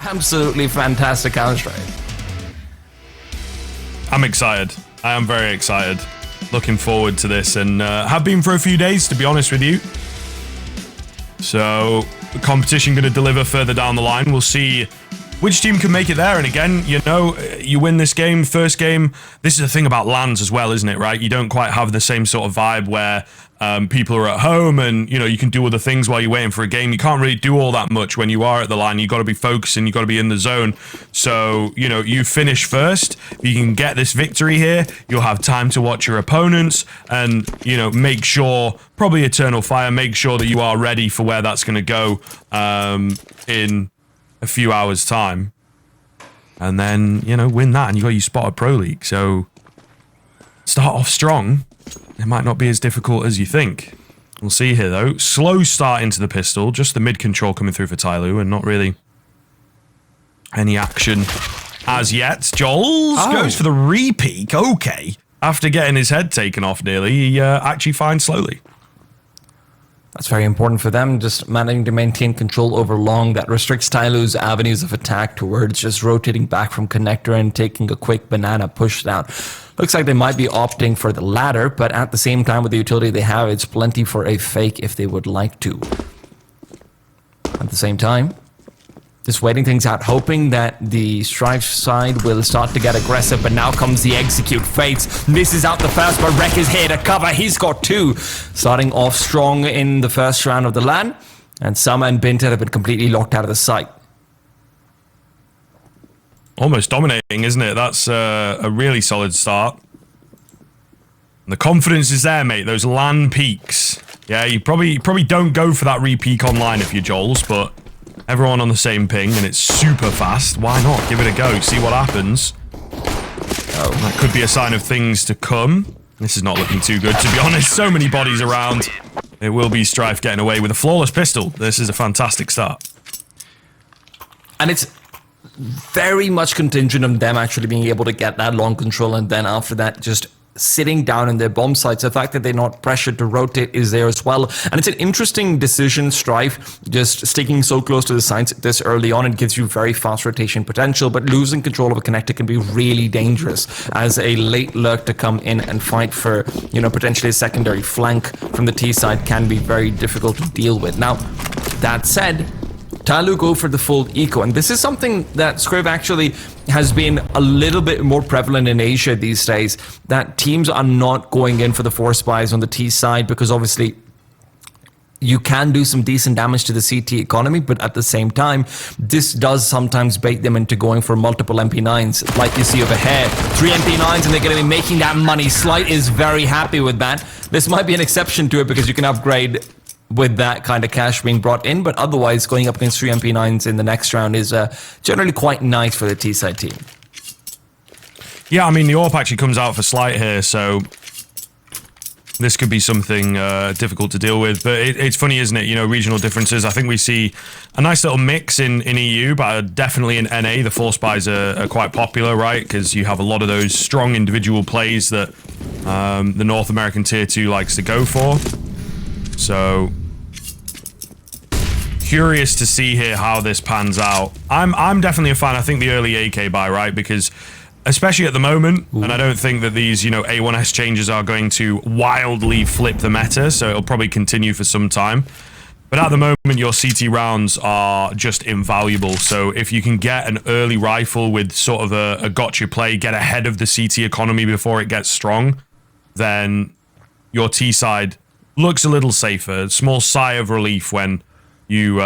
Absolutely fantastic Counter-Strike. I'm excited. I am very excited. Looking forward to this, and have been for a few days, to be honest with you. So, the competition going to deliver further down the line. We'll see which team can make it there. And again, you know, you win this game, first game. This is the thing about LANs as well, isn't it, right? You don't quite have the same sort of vibe where people are at home and, you know, you can do other things while you're waiting for a game. You can't really do all that much when you are at the LAN. You've got to be focusing. You've got to be in the zone. So, you know, you finish first. If you can get this victory here, you'll have time to watch your opponents and, you know, make sure, probably Eternal Fire, make sure that you are ready for where that's going to go in a few hours' time. And then, you know, win that and you got your spot at Pro League. So, start off strong. It might not be as difficult as you think. We'll see here, though. Slow start into the pistol. Just the mid-control coming through for TYLOO and not really any action as yet. Joels goes for the re-peek. Okay. After getting his head taken off nearly, he actually finds slowly. That's very important for them, just managing to maintain control over long. That restricts TYLOO's avenues of attack towards just rotating back from connector and taking a quick banana push down. Looks like they might be opting for the latter, but at the same time, with the utility they have, it's plenty for a fake if they would like to. At the same time, just waiting things out, hoping that the Strife side will start to get aggressive, but now comes the execute. Fates misses out the first, but Rek is here to cover. He's got two. Starting off strong in the first round of the LAN, and Summer and Binter have been completely locked out of the sight. Almost dominating, isn't it? That's a really solid start. And the confidence is there, mate. Those LAN peaks. Yeah, you probably don't go for that re-peak online if you're Joels, but everyone on the same ping, and it's super fast. Why not? Give it a go. See what happens. Oh, that could be a sign of things to come. This is not looking too good, to be honest. So many bodies around. It will be Strife getting away with a flawless pistol. This is a fantastic start. And it's very much contingent on them actually being able to get that long control, and then after that, just sitting down in their bomb sites. The fact that they're not pressured to rotate is there as well. And it's an interesting decision, Strife, just sticking so close to the sites this early on. It gives you very fast rotation potential, but losing control of a connector can be really dangerous as a late lurk to come in and fight for, you know, potentially a secondary flank from the T side can be very difficult to deal with. Now, that said, TYLOO go for the full eco, and this is something that Scriv actually has been a little bit more prevalent in Asia these days, that teams are not going in for the force buys on the T side, because obviously you can do some decent damage to the CT economy, but at the same time, this does sometimes bait them into going for multiple MP9s, like you see over here. 3 MP9s, and they're going to be making that money. Slight is very happy with that. This might be an exception to it, because you can upgrade with that kind of cash being brought in, but otherwise going up against 3 MP9s in the next round is generally quite nice for the T-side team. Yeah, I mean, the AWP actually comes out for Slight here, so this could be something difficult to deal with, but it's funny, isn't it? You know, regional differences. I think we see a nice little mix in EU, but definitely in NA, the force buys are quite popular, right? Because you have a lot of those strong individual plays that the North American Tier 2 likes to go for. So, curious to see here how this pans out. I'm definitely a fan. I think the early AK buy, right? Because especially at the moment, and I don't think that these, you know, A1S changes are going to wildly flip the meta, so it'll probably continue for some time. But at the moment, your CT rounds are just invaluable. So if you can get an early rifle with sort of a gotcha play, get ahead of the CT economy before it gets strong, then your T side looks a little safer. A small sigh of relief when you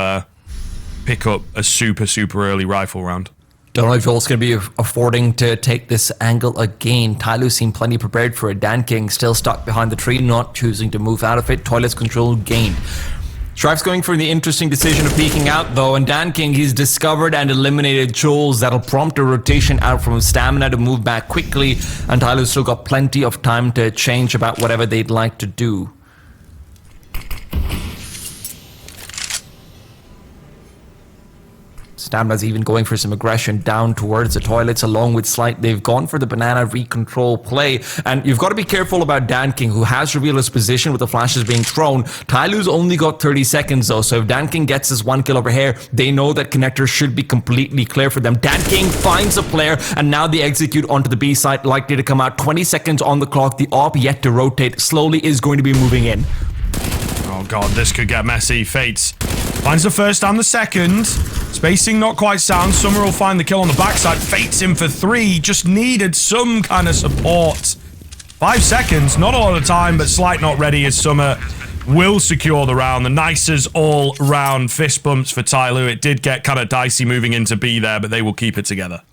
pick up a super early rifle round. Don't know if Joel's going to be affording to take this angle again. TYLOO seemed plenty prepared for it. Dan King still stuck behind the tree, not choosing to move out of it. Toilets control gained. Strife's going for the interesting decision of peeking out though, and Dan King, he's discovered and eliminated Joels. That'll prompt a rotation out from stamina to move back quickly, and TYLOO's still got plenty of time to change about whatever they'd like to do. Stamina's even going for some aggression down towards the toilets along with Slight. They've gone for the banana recontrol play. And you've got to be careful about Dan King, who has revealed his position with the flashes being thrown. TYLOO's only got 30 seconds though, so if Dan King gets his 1 kill over here, they know that connector should be completely clear for them. Dan King finds a player, and now they execute onto the B side, likely to come out. 20 seconds on the clock. The AWP yet to rotate slowly is going to be moving in. Oh god, this could get messy. Fates finds the first and the second. Spacing not quite sound. Summer will find the kill on the backside. Fates in for 3. Just needed some kind of support. 5 seconds, not a lot of time, but Slight not ready as Summer will secure the round. The nicest all-round fist bumps for TYLOO. It did get kind of dicey moving into B there, but they will keep it together.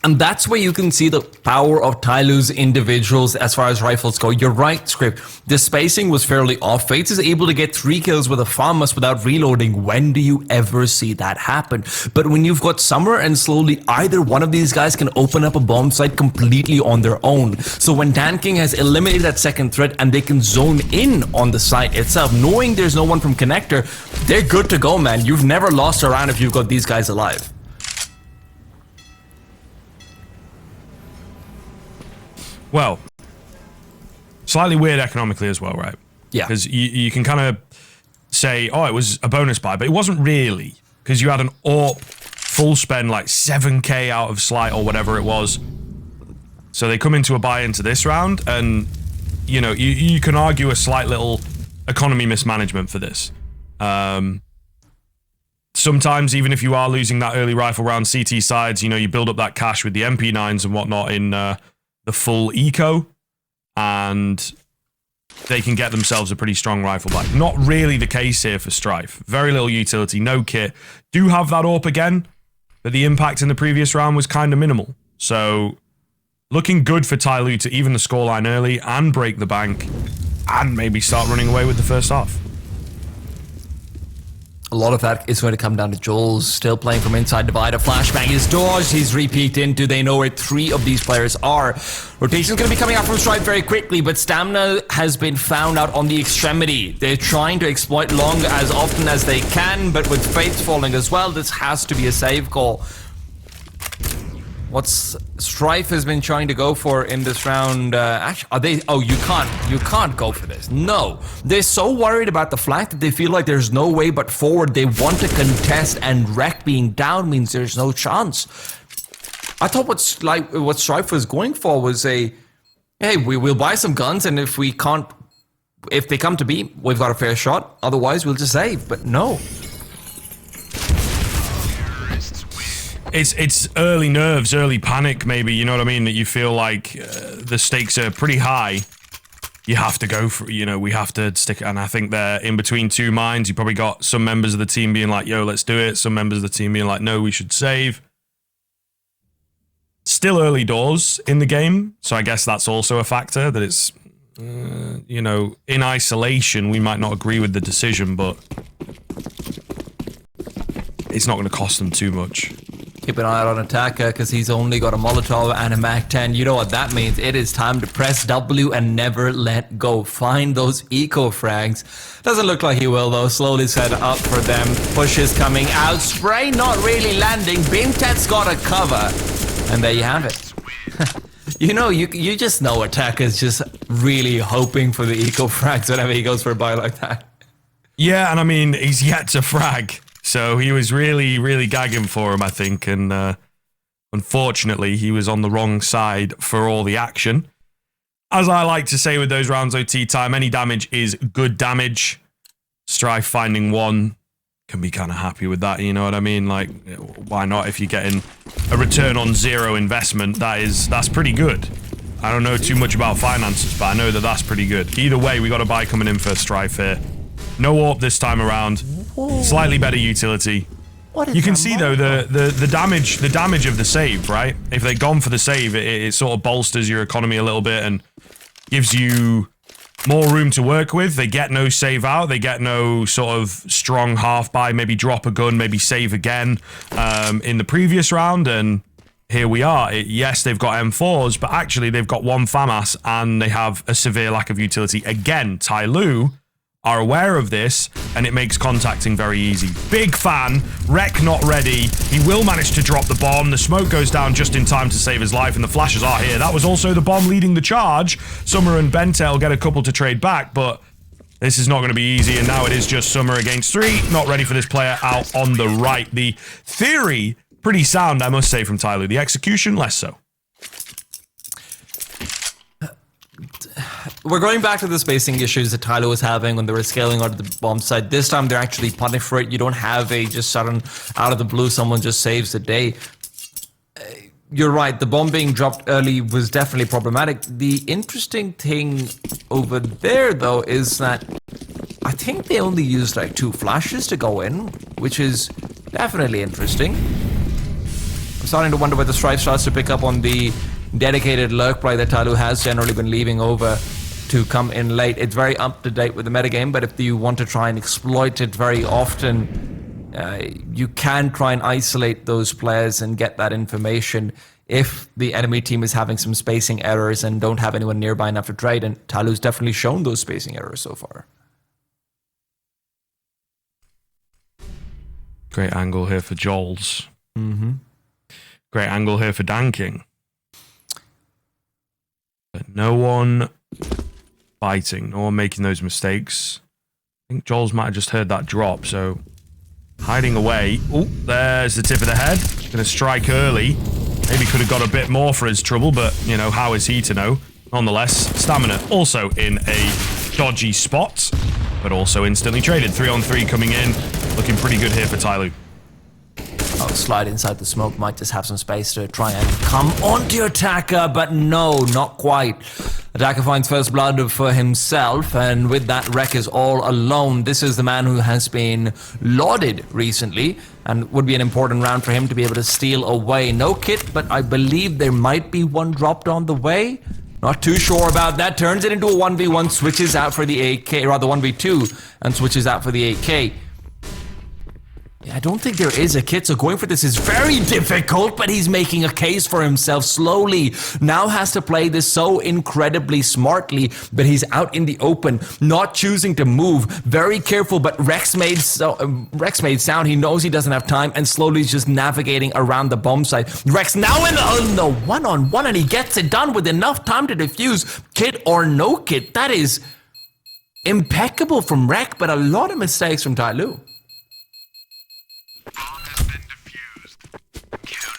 And that's where you can see the power of TYLOO's individuals as far as rifles go. You're right, Script. The spacing was fairly off. Fates is able to get 3 kills with a Farmus without reloading. When do you ever see that happen? But when you've got Summer and Slowly, either one of these guys can open up a bomb site completely on their own. So when Dan King has eliminated that second threat and they can zone in on the site itself, knowing there's no one from connector, they're good to go, man. You've never lost a round if you've got these guys alive. Well, slightly weird economically as well, right? Yeah. Because you can kind of say, oh, it was a bonus buy, but it wasn't really. Because you had an AWP full spend, like 7k out of Slight or whatever it was. So they come into a buy into this round, and, you know, you can argue a slight little economy mismanagement for this. Sometimes, even if you are losing that early rifle round CT sides, you know, you build up that cash with the MP9s and whatnot in... the full eco, and they can get themselves a pretty strong rifle back. Not really the case here for Strife. Very little utility, no kit. Do have that AWP again, but the impact in the previous round was kind of minimal. So, looking good for TYLOO to even the scoreline early and break the bank, and maybe start running away with the first half. A lot of that is going to come down to Joel's still playing from inside divider. Flashbang is dodged. He's repeat into. They know where 3 of these players are. Rotation's going to be coming out from Strife very quickly, but Stamina has been found out on the extremity. They're trying to exploit long as often as they can, but with Fates falling as well, this has to be a save call. What's Strife has been trying to go for in this round? Actually, are they? Oh, you can't go for this. No, they're so worried about the flank that they feel like there's no way but forward. They want to contest, and Wreck being down means there's no chance. I thought what Strife was going for was a, hey, we'll buy some guns, and if they come to B, we've got a fair shot. Otherwise, we'll just save. But no. It's early nerves, early panic, maybe, you know what I mean? That you feel like the stakes are pretty high. You have to go for, you know, we have to stick, and I think they're in between 2 minds. You probably got some members of the team being like, yo, let's do it. Some members of the team being like, no, we should save. Still early doors in the game, so I guess that's also a factor, that it's, you know, in isolation, we might not agree with the decision, but it's not going to cost them too much. Keep an eye out on Attacker because he's only got a Molotov and a Mac-10. You know what that means. It is time to press W and never let go. Find those eco frags. Doesn't look like he will though. Slowly set up for them. Push is coming out. Spray not really landing. Bimtet's got a cover. And there you have it. You know, you just know Attacker's just really hoping for the eco frags whenever he goes for a buy like that. Yeah, and I mean, he's yet to frag. So he was really, really gagging for him, I think, and unfortunately, he was on the wrong side for all the action. As I like to say with those rounds OT time, any damage is good damage. Strife finding 1, can be kind of happy with that, you know what I mean? Like, why not? If you're getting a return on 0 investment, that's pretty good. I don't know too much about finances, but I know that that's pretty good. Either way, we got a buy coming in for Strife here. No AWP this time around. Whoa. Slightly better utility. You can see though the damage of the save, right? If they'd gone for the save, it sort of bolsters your economy a little bit and gives you more room to work with. They get no save out. They get no sort of strong half buy. Maybe drop a gun. Maybe save again in the previous round. And here we are. Yes, they've got M4s, but actually they've got 1 FAMAS and they have a severe lack of utility. Again, TYLOO are aware of this, and it makes contacting very easy. Big fan. Rek not ready. He will manage to drop the bomb. The smoke goes down just in time to save his life, and the flashes are here. That was also the bomb leading the charge. Summer and Bentel get a couple to trade back, but this is not going to be easy, and now it is just Summer against 3. Not ready for this player out on the right. The theory, pretty sound, I must say, from TYLOO. The execution, less so. We're going back to the spacing issues that TYLOO was having when they were scaling out of the bomb site. This time they're actually punished for it. You don't have a just sudden out of the blue someone just saves the day. You're right, the bomb being dropped early was definitely problematic. The interesting thing over there though is that I think they only used like 2 flashes to go in, which is definitely interesting. I'm starting to wonder whether Strife starts to pick up on the dedicated lurk play that TYLOO has generally been leaving over to come in late. It's very up to date with the metagame, but if you want to try and exploit it very often, you can try and isolate those players and get that information if the enemy team is having some spacing errors and don't have anyone nearby enough to trade, and TYLOO's definitely shown those spacing errors so far. Great angle here for Joels. Great angle here for Danking. But no one biting, no one making those mistakes. I think Joels might have just heard that drop, so hiding away. Oh, there's the tip of the head. Gonna strike early. Maybe could have got a bit more for his trouble, but, you know, how is he to know? Nonetheless, stamina also in a dodgy spot, but also instantly traded. 3-on-3 coming in. Looking pretty good here for TYLOO. Oh, slide inside the smoke, might just have some space to try and come onto Attacker, but no, not quite. Attacker finds first blood for himself, and with that, Rek is all alone. This is the man who has been lauded recently, and would be an important round for him to be able to steal away. No kit, but I believe there might be one dropped on the way. Not too sure about that. Turns it into a 1v1, switches out for the AK, rather 1v2, and switches out for the AK. I don't think there is a kit, so going for this is very difficult, but he's making a case for himself slowly. Now has to play this so incredibly smartly, but he's out in the open, not choosing to move. Very careful, but Rex made sound. He knows he doesn't have time, and slowly is just navigating around the bomb site. Rex now in the one-on-one, and he gets it done with enough time to defuse. Kit or no kit, that is impeccable from Rek, but a lot of mistakes from TYLOO.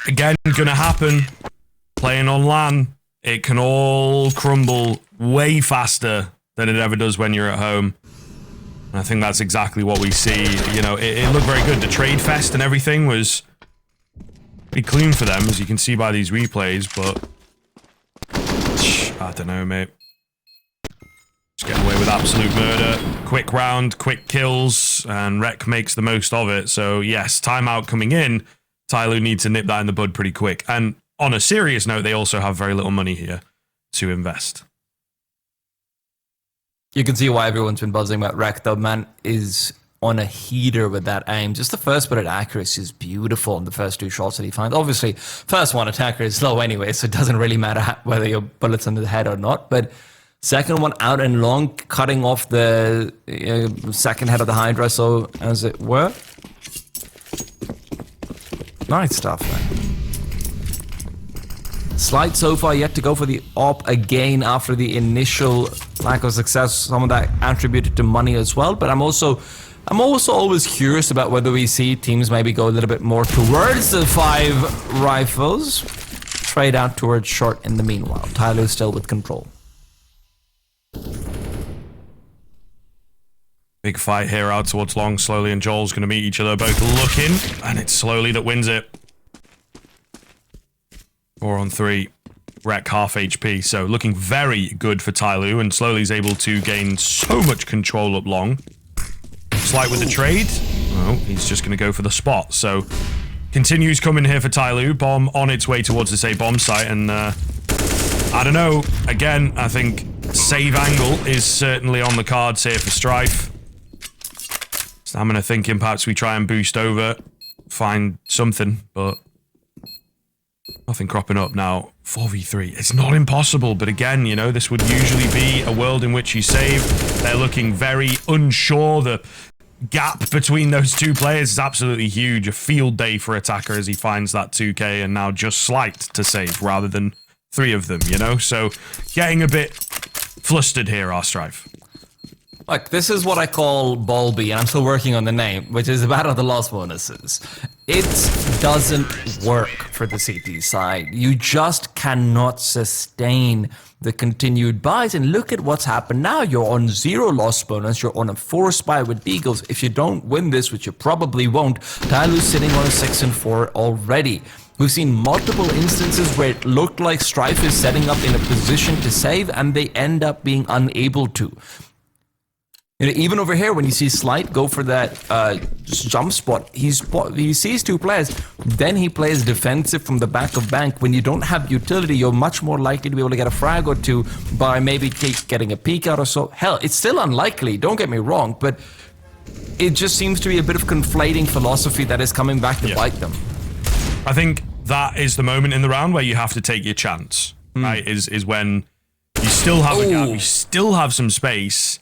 Again, gonna happen. Playing on LAN, it can all crumble way faster than it ever does when you're at home. And I think that's exactly what we see. You know, it looked very good. The trade fest and everything was pretty clean for them, as you can see by these replays, but I don't know, mate. Just getting away with absolute murder. Quick round, quick kills, and Rek makes the most of it. So yes, timeout coming in. TYLOO need to nip that in the bud pretty quick. And on a serious note, they also have very little money here to invest. You can see why everyone's been buzzing about Rek, though. Man is on a heater with that aim. Just the first bit of accuracy is beautiful in the first 2 shots that he finds. Obviously, first one Attacker is slow anyway, so it doesn't really matter whether your bullet's under the head or not. But second one out and long, cutting off the second head of the Hydra, so as it were. Nice stuff, man. Slight so far yet to go for the op again after the initial lack of success. Some of that attributed to money as well, but I'm also always curious about whether we see teams maybe go a little bit more towards the 5 rifles, trade out towards short in the meanwhile. TYLOO still with control. Big fight here out towards long. Slowly and Joel's going to meet each other, both looking, and it's Slowly that wins it. 4-on-3. Rek half HP, so looking very good for TYLOO, and Slowly's able to gain so much control up long. Slight with the trade. Oh, he's just going to go for the spot, so continues coming here for TYLOO. Bomb on its way towards this A bomb site, and I don't know. Again, I think save angle is certainly on the cards here for Strife. Stamina thinking perhaps we try and boost over, find something, but Nothing cropping up now. 4v3. It's not impossible, but again, you know, this would usually be a world in which you save. They're looking very unsure. The gap between those two players is absolutely huge. A field day for Attacker as he finds that 2k and now just Slight to save rather than 3 of them, you know? So getting a bit flustered here, our Strife. Look, this is what I call Bulby, and I'm still working on the name, which is the battle of the lost bonuses. It doesn't work for the CT side. You just cannot sustain the continued buys, and look at what's happened now. You're on 0 lost bonus, you're on a 4 spy with Deagles. If you don't win this, which you probably won't, TYLOO's sitting on a 6 and 4 already. We've seen multiple instances where it looked like Strife is setting up in a position to save, and they end up being unable to. You know, even over here, when you see Slight go for that jump spot, he sees 2 players, then he plays defensive from the back of bank. When you don't have utility, you're much more likely to be able to get a frag or 2 by maybe getting a peek out or so. Hell, it's still unlikely, don't get me wrong, but it just seems to be a bit of conflating philosophy that is coming back to bite them. I think that is the moment in the round where you have to take your chance, right? Is when you still have a gap, you still have some space.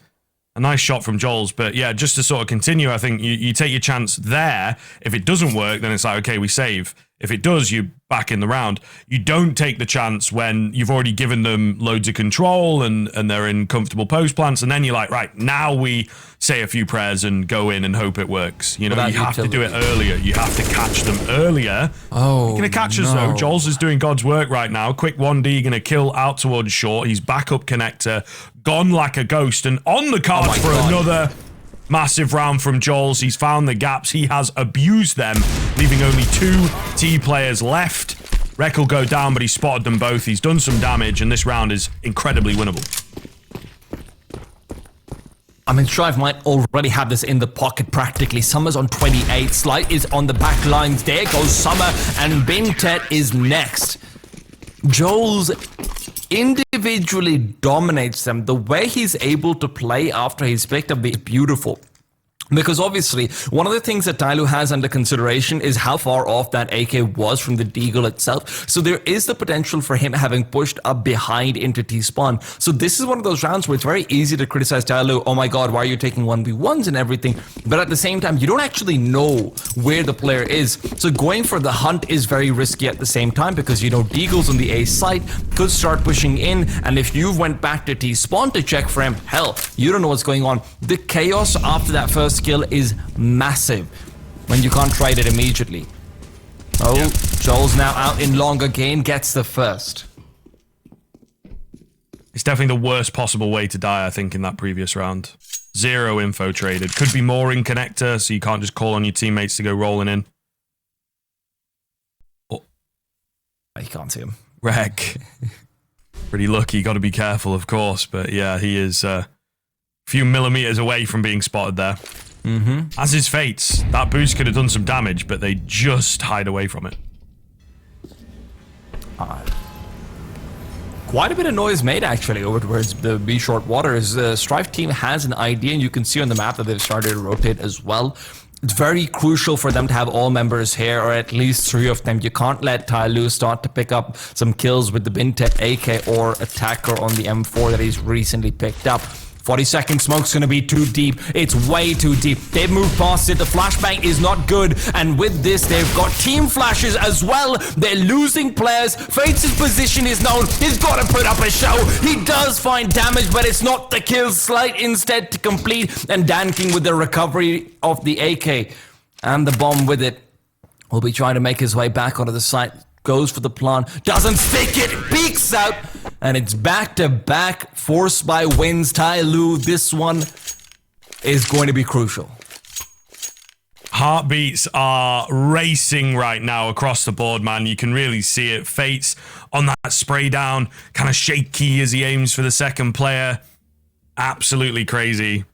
A nice shot from Joel's, but yeah, just to sort of continue, I think you take your chance there. If it doesn't work, then it's like, okay, we save. If it does, you're back in the round. You don't take the chance when you've already given them loads of control and they're in comfortable post plants, and then you're like, right, now we say a few prayers and go in and hope it works. You know, you have to do it earlier. You have to catch them earlier. Oh, You're going to catch us, though. Joel's is doing God's work right now. Quick 1D, going to kill out towards short. He's back up connector, gone like a ghost, and on the cards for another massive round from Joel's. He's found the gaps. He has abused them, leaving only 2 T players left. Rec will go down, but he spotted them both. He's done some damage, and this round is incredibly winnable. I mean, Strife might already have this in the pocket practically. Summer's on 28. Slight is on the back lines. There goes Summer, and Bintet is next. Joel's individually dominates them. The way he's able to play after he's picked up is beautiful. Because obviously, one of the things that TYLOO has under consideration is how far off that AK was from the Deagle itself. So there is the potential for him having pushed up behind into T-spawn. So this is one of those rounds where it's very easy to criticize TYLOO. Oh my god, why are you taking 1v1s and everything? But at the same time, you don't actually know where the player is. So going for the hunt is very risky at the same time, because you know Deagles on the A site could start pushing in, and if you went back to T-spawn to check for him, hell, you don't know what's going on. The chaos after that first skill is massive when you can't trade it immediately. Joel's now out in long again, gets the first. It's definitely the worst possible way to die, I think, in that previous round. 0 info traded. Could be more in connector, so you can't just call on your teammates to go rolling in. You can't see him. Rec. Pretty lucky, got to be careful, of course, but yeah, he is a few millimeters away from being spotted there. As is Fates. That boost could have done some damage, but they just hide away from it. Quite a bit of noise made actually over towards the B short waters. The Strife team has an idea, and you can see on the map that they've started to rotate as well. It's very crucial for them to have all members here, or at least 3 of them. You can't let TYLOO start to pick up some kills with the Bintet AK or Attacker on the M4 that he's recently picked up. 40-second smoke's gonna be too deep. It's way too deep. They've moved past it. The flashbang is not good. And with this, they've got team flashes as well. They're losing players. Fates' position is known. He's gotta put up a show. He does find damage, but it's not the kill. Slight instead to complete. And Dan King with the recovery of the AK. And the bomb with it. Will be trying to make his way back onto the site. Goes for the plant, doesn't stick it, peeks out, and it's back-to-back 4 spy wins. TYLOO, this one is going to be crucial. Heartbeats are racing right now across the board, man. You can really see it. Fates on that spray down, kind of shaky as he aims for the second player. Absolutely crazy.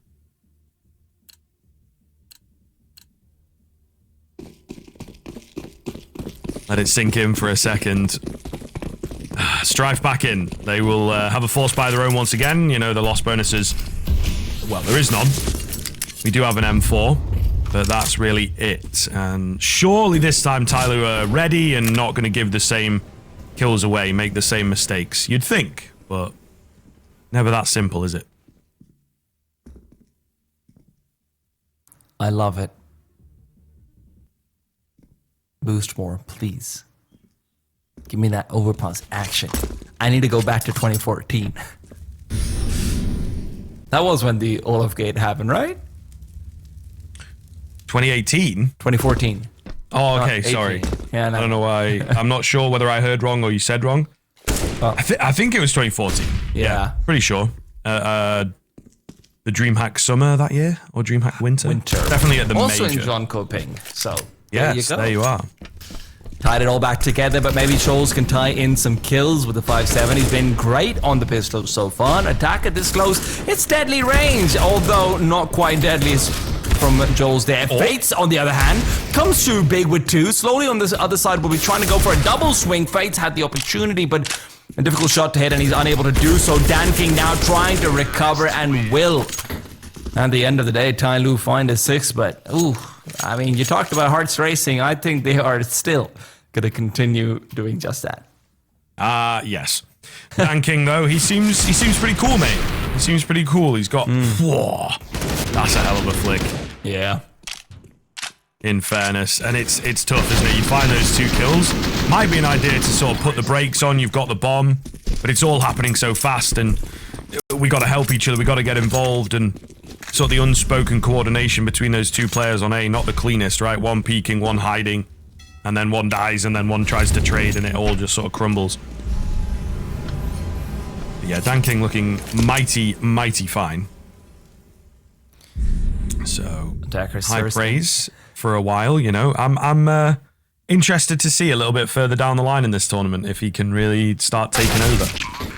Let it sink in for a second. Strife back in. They will have a force by their own once again. You know, the lost bonuses. Well, there is none. We do have an M4, but that's really it. And surely this time TYLOO are ready and not going to give the same kills away, make the same mistakes. You'd think, but never that simple, is it? I love it. Boost more, please. Give me that overpass action. I need to go back to 2014. That was when the Olaf Gate happened, right? 2018? 2014. Oh, okay, sorry. Yeah, no. I don't know why. I'm not sure whether I heard wrong or you said wrong. I think it was 2014. Yeah. Pretty sure. The DreamHack Summer that year? Or DreamHack Winter? Definitely at the also major. in John Coping, so Yes, there you are. Tied it all back together, but maybe Scholes can tie in some kills with the 5-7. He's been great on the pistol so far. Attack at this close, it's deadly range, although not quite deadly from Joel's there. Fates, on the other hand, comes through big with 2. Slowly on this other side, we'll be trying to go for a double swing. Fates had the opportunity, but a difficult shot to hit, and he's unable to do so. Dan King now trying to recover and will. At the end of the day, TYLOO find a 6, but ooh, I mean, you talked about hearts racing. I think they are still going to continue doing just that. Yes. Dan King, though, he seems pretty cool, mate. He seems pretty cool. He's got... Whoa, that's a hell of a flick. Yeah. In fairness. And it's tough, isn't it? You find those 2 kills. Might be an idea to sort of put the brakes on. You've got the bomb. But it's all happening so fast, and we got to help each other. We got to get involved, and sort of the unspoken coordination between those 2 players on A, not the cleanest, right? One peeking, one hiding, and then one dies, and then one tries to trade, and it all just sort of crumbles. But yeah, Dan King looking mighty, mighty fine. So, high praise for a while, you know. I'm interested to see a little bit further down the line in this tournament if he can really start taking over.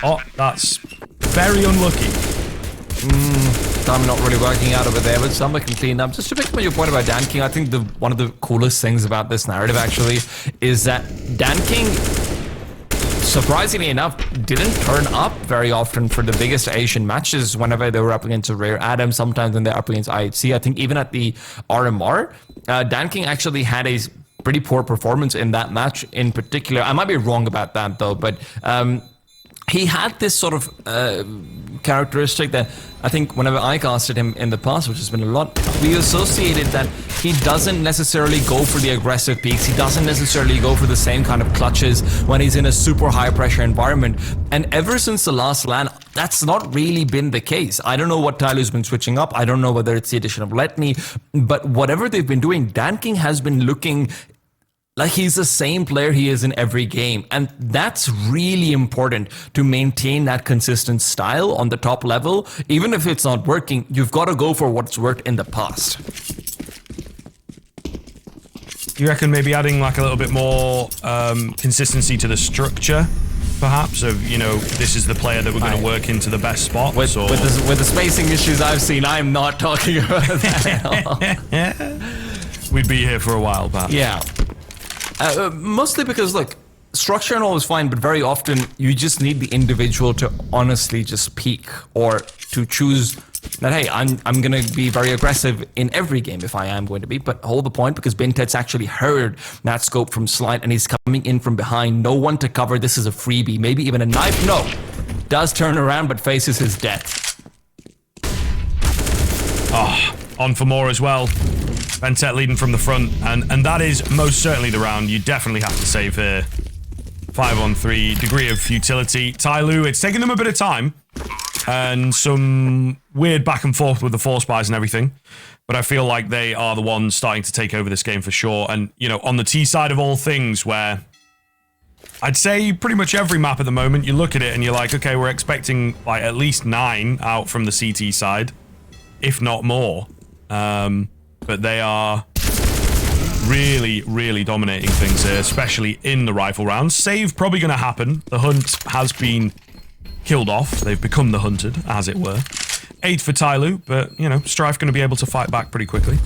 Oh, that's very unlucky. Time not really working out over there, but Summer can clean up. Just to pick up on your point about Dan King, I think one of the coolest things about this narrative actually is that Dan King, surprisingly enough, didn't turn up very often for the biggest Asian matches whenever they were up against a Rare Adam, sometimes when they're up against IHC. I think even at the RMR, Dan King actually had a pretty poor performance in that match in particular. I might be wrong about that though, but he had this sort of characteristic that I think whenever I casted him in the past, which has been a lot, we associated that he doesn't necessarily go for the aggressive peaks. He doesn't necessarily go for the same kind of clutches when he's in a super high pressure environment. And ever since the last LAN, that's not really been the case. I don't know what TYLOO's been switching up. I don't know whether it's the addition of Letney, but whatever they've been doing, Dan King has been looking like he's the same player he is in every game. And that's really important to maintain that consistent style on the top level. Even if it's not working, you've got to go for what's worked in the past. You reckon maybe adding like a little bit more consistency to the structure, perhaps, of, you know, this is the player that we're going to work into the best spots? With the spacing issues I've seen, I'm not talking about that at all. We'd be here for a while, perhaps. Yeah. Mostly because, look, structure and all is fine, but very often you just need the individual to honestly just peak, or to choose that, hey, I'm going to be very aggressive in every game if I am going to be, but hold the point, because Bintet's actually heard that scope from Slide and he's coming in from behind. No one to cover. This is a freebie. Maybe even a knife. No. Does turn around, but faces his death. Oh, on for more as well. Bintet leading from the front, and that is most certainly the round you definitely have to save here. 5-on-3, degree of futility. TYLOO, it's taken them a bit of time, and some weird back and forth with the force buys and everything, but I feel like they are the ones starting to take over this game for sure. And, you know, on the T side of all things, where I'd say pretty much every map at the moment, you look at it and you're like, okay, we're expecting like at least 9 out from the CT side, if not more. But they are really, really dominating things here, especially in the rifle rounds. Save probably going to happen. The hunt has been killed off. They've become the hunted, as it were. 8 for TYLOO, but, you know, Strife going to be able to fight back pretty quickly.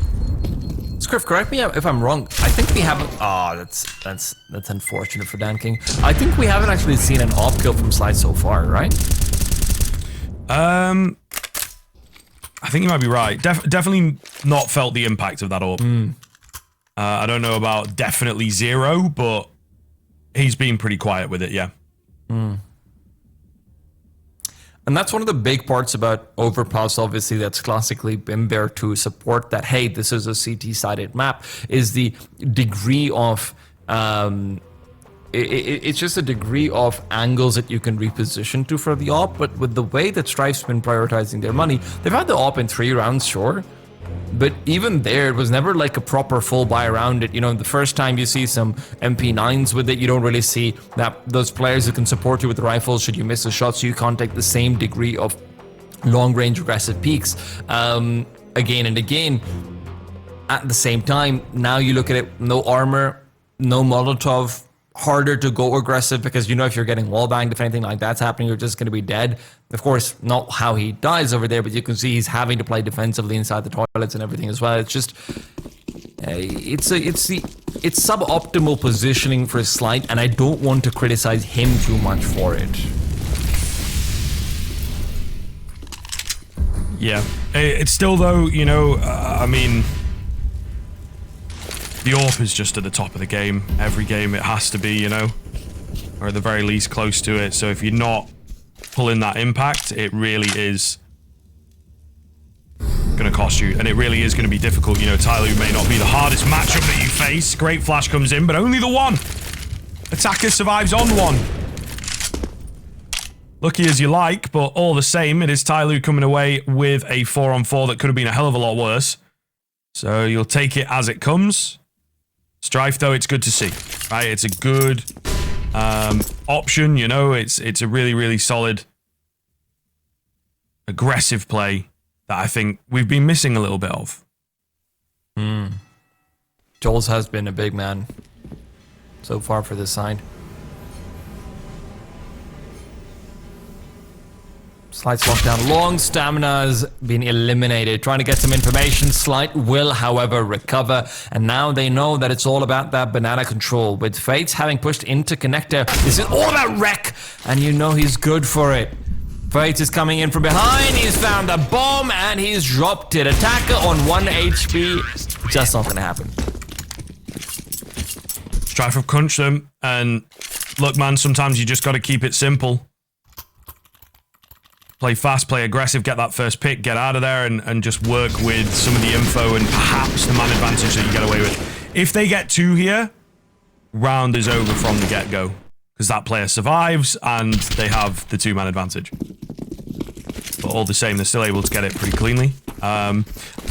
Scriff, correct me if I'm wrong. I think we haven't... Oh, that's unfortunate for Dan King. I think we haven't actually seen an op kill from Slide so far, right? I think you might be right. Definitely not felt the impact of that AWP. I don't know about definitely 0, but he's been pretty quiet with it, yeah. And that's one of the big parts about Overpass, obviously, that's classically been there to support that, hey, this is a CT-sided map, is the degree of... it's just a degree of angles that you can reposition to for the AWP, but with the way that Strife's been prioritizing their money, they've had the AWP in 3 rounds, sure, but even there, it was never like a proper full buy around it. You know, the first time you see some MP9s with it, you don't really see that those players who can support you with the rifles should you miss a shot, so you can't take the same degree of long-range aggressive peaks again and again. At the same time, now you look at it, no armor, no Molotov, harder to go aggressive because you know if you're getting wall banged, if anything like that's happening, you're just going to be dead. Of course, not how he dies over there, but you can see he's having to play defensively inside the toilets and everything as well. It's just, it's suboptimal positioning for Slight, and I don't want to criticize him too much for it. Yeah, it's still though, you know, I mean, the AWP is just at the top of the game. Every game it has to be, you know, or at the very least close to it. So if you're not pulling that impact, it really is going to cost you. And it really is going to be difficult. You know, TYLOO may not be the hardest matchup that you face. Great flash comes in, but only the one. Attacker survives on one. Lucky as you like, but all the same, it is TYLOO coming away with a 4-on-4 that could have been a hell of a lot worse. So you'll take it as it comes. Strife, though, it's good to see, right? It's a good option, you know. It's a really, really solid, aggressive play that I think we've been missing a little bit of. Joel's has been a big man so far for this side. Slight's locked down long. Stamina has been eliminated. Trying to get some information. Slight will, however, recover. And now they know that it's all about that banana control. With Fates having pushed into connector, this is all about wreck. And you know he's good for it. Fates is coming in from behind. He's found a bomb and he's dropped it. Attacker on 1 HP. Just not going to happen. Strife have crunched them. And look, man, sometimes you just got to keep it simple. Play fast, play aggressive, get that first pick, get out of there, and just work with some of the info and perhaps the man advantage that you get away with. If they get 2 here, round is over from the get-go. Because that player survives, and they have the 2-man advantage. But all the same, they're still able to get it pretty cleanly. I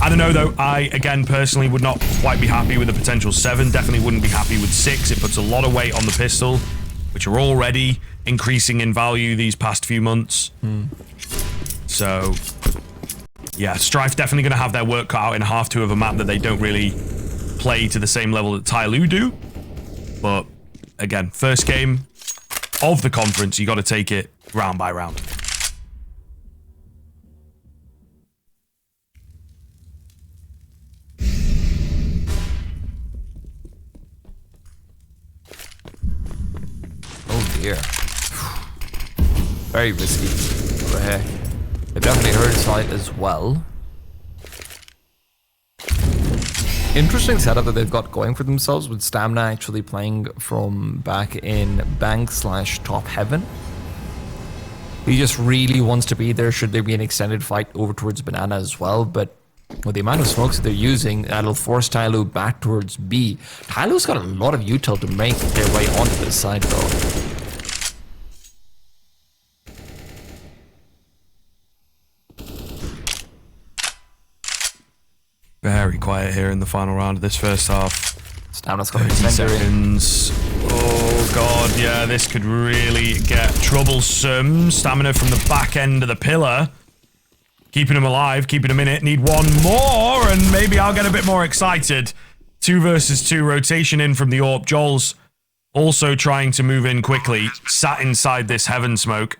don't know, though. I, again, personally would not quite be happy with a potential 7. Definitely wouldn't be happy with 6. It puts a lot of weight on the pistol, which are already increasing in value these past few months. So, yeah, Strife definitely going to have their work cut out in half 2 of a map that they don't really play to the same level that TYLOO do. But, again, first game of the conference, you got to take it round by round. Oh, dear. Very risky over here. They've definitely heard Sight as well. Interesting setup that they've got going for themselves with Stamina actually playing from back in bank/top heaven. He just really wants to be there should there be an extended fight over towards Banana as well, but with the amount of smokes that they're using, that'll force TYLOO back towards B. TYLOO's got a lot of util to make their way onto this side though. Very quiet here in the final round of this first half. Stamina's got 30 seconds. Oh, God, yeah, this could really get troublesome. Stamina from the back end of the pillar. Keeping him alive, keeping him in it. Need one more, and maybe I'll get a bit more excited. 2 versus 2 rotation in from the AWP. Joel's also trying to move in quickly. Sat inside this heaven smoke.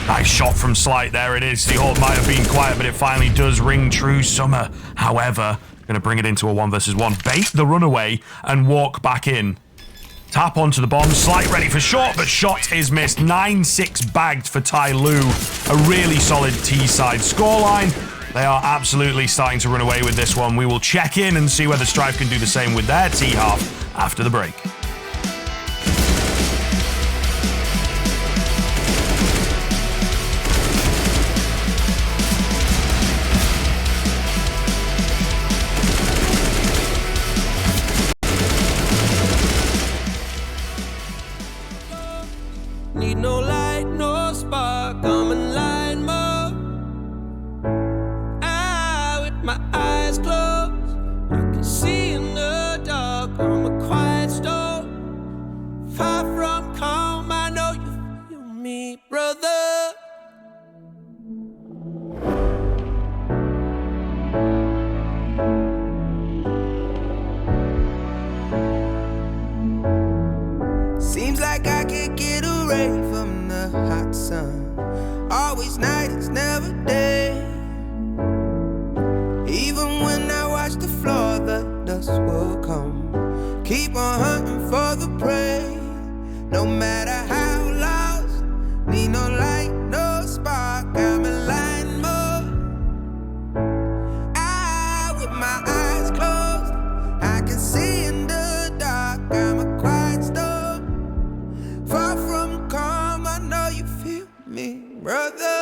Nice shot from Slight. There it is. The AWP might have been quiet, but it finally does ring true. Summer, however, going to bring it into a 1 versus 1. Bait the runaway and walk back in. Tap onto the bomb. Slight ready for shot, but shot is missed. 9-6 bagged for TYLOO. A really solid T-side scoreline. They are absolutely starting to run away with this one. We will check in and see whether Strife can do the same with their T-half after the break. Need no light, no spark, I'm in line mode. With my eyes closed, I can see in the dark. I'm a quiet storm, far from calm. I know you feel me, brother. Seems like I can't get away from the hot sun. Always night, it's never day. Even when I watch the floor, the dust will come. Keep on hunting for the prey. No matter how lost, need no light, no spark. I'm in line mode. With my eyes closed, I can see in the dark. I'm a quiet storm, far from calm. I know you feel me, brother.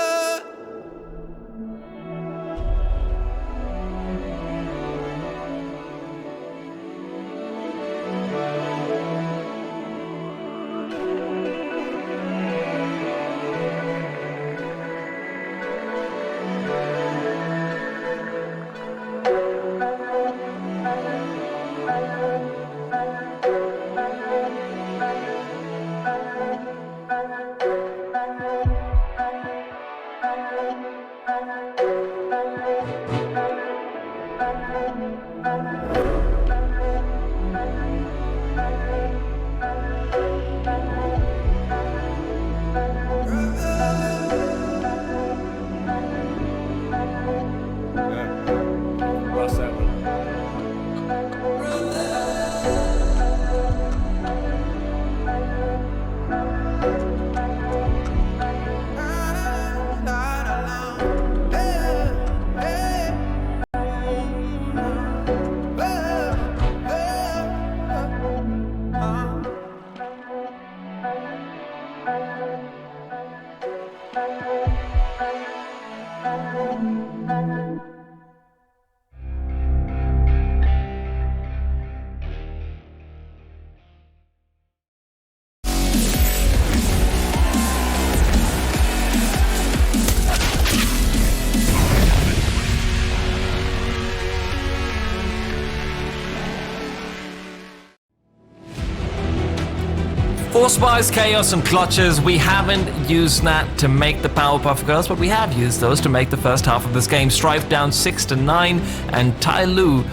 Force buys, chaos, and clutches. We haven't used that to make the Powerpuff Girls, but we have used those to make the first half of this game. Strife down 6-9, and TYLOO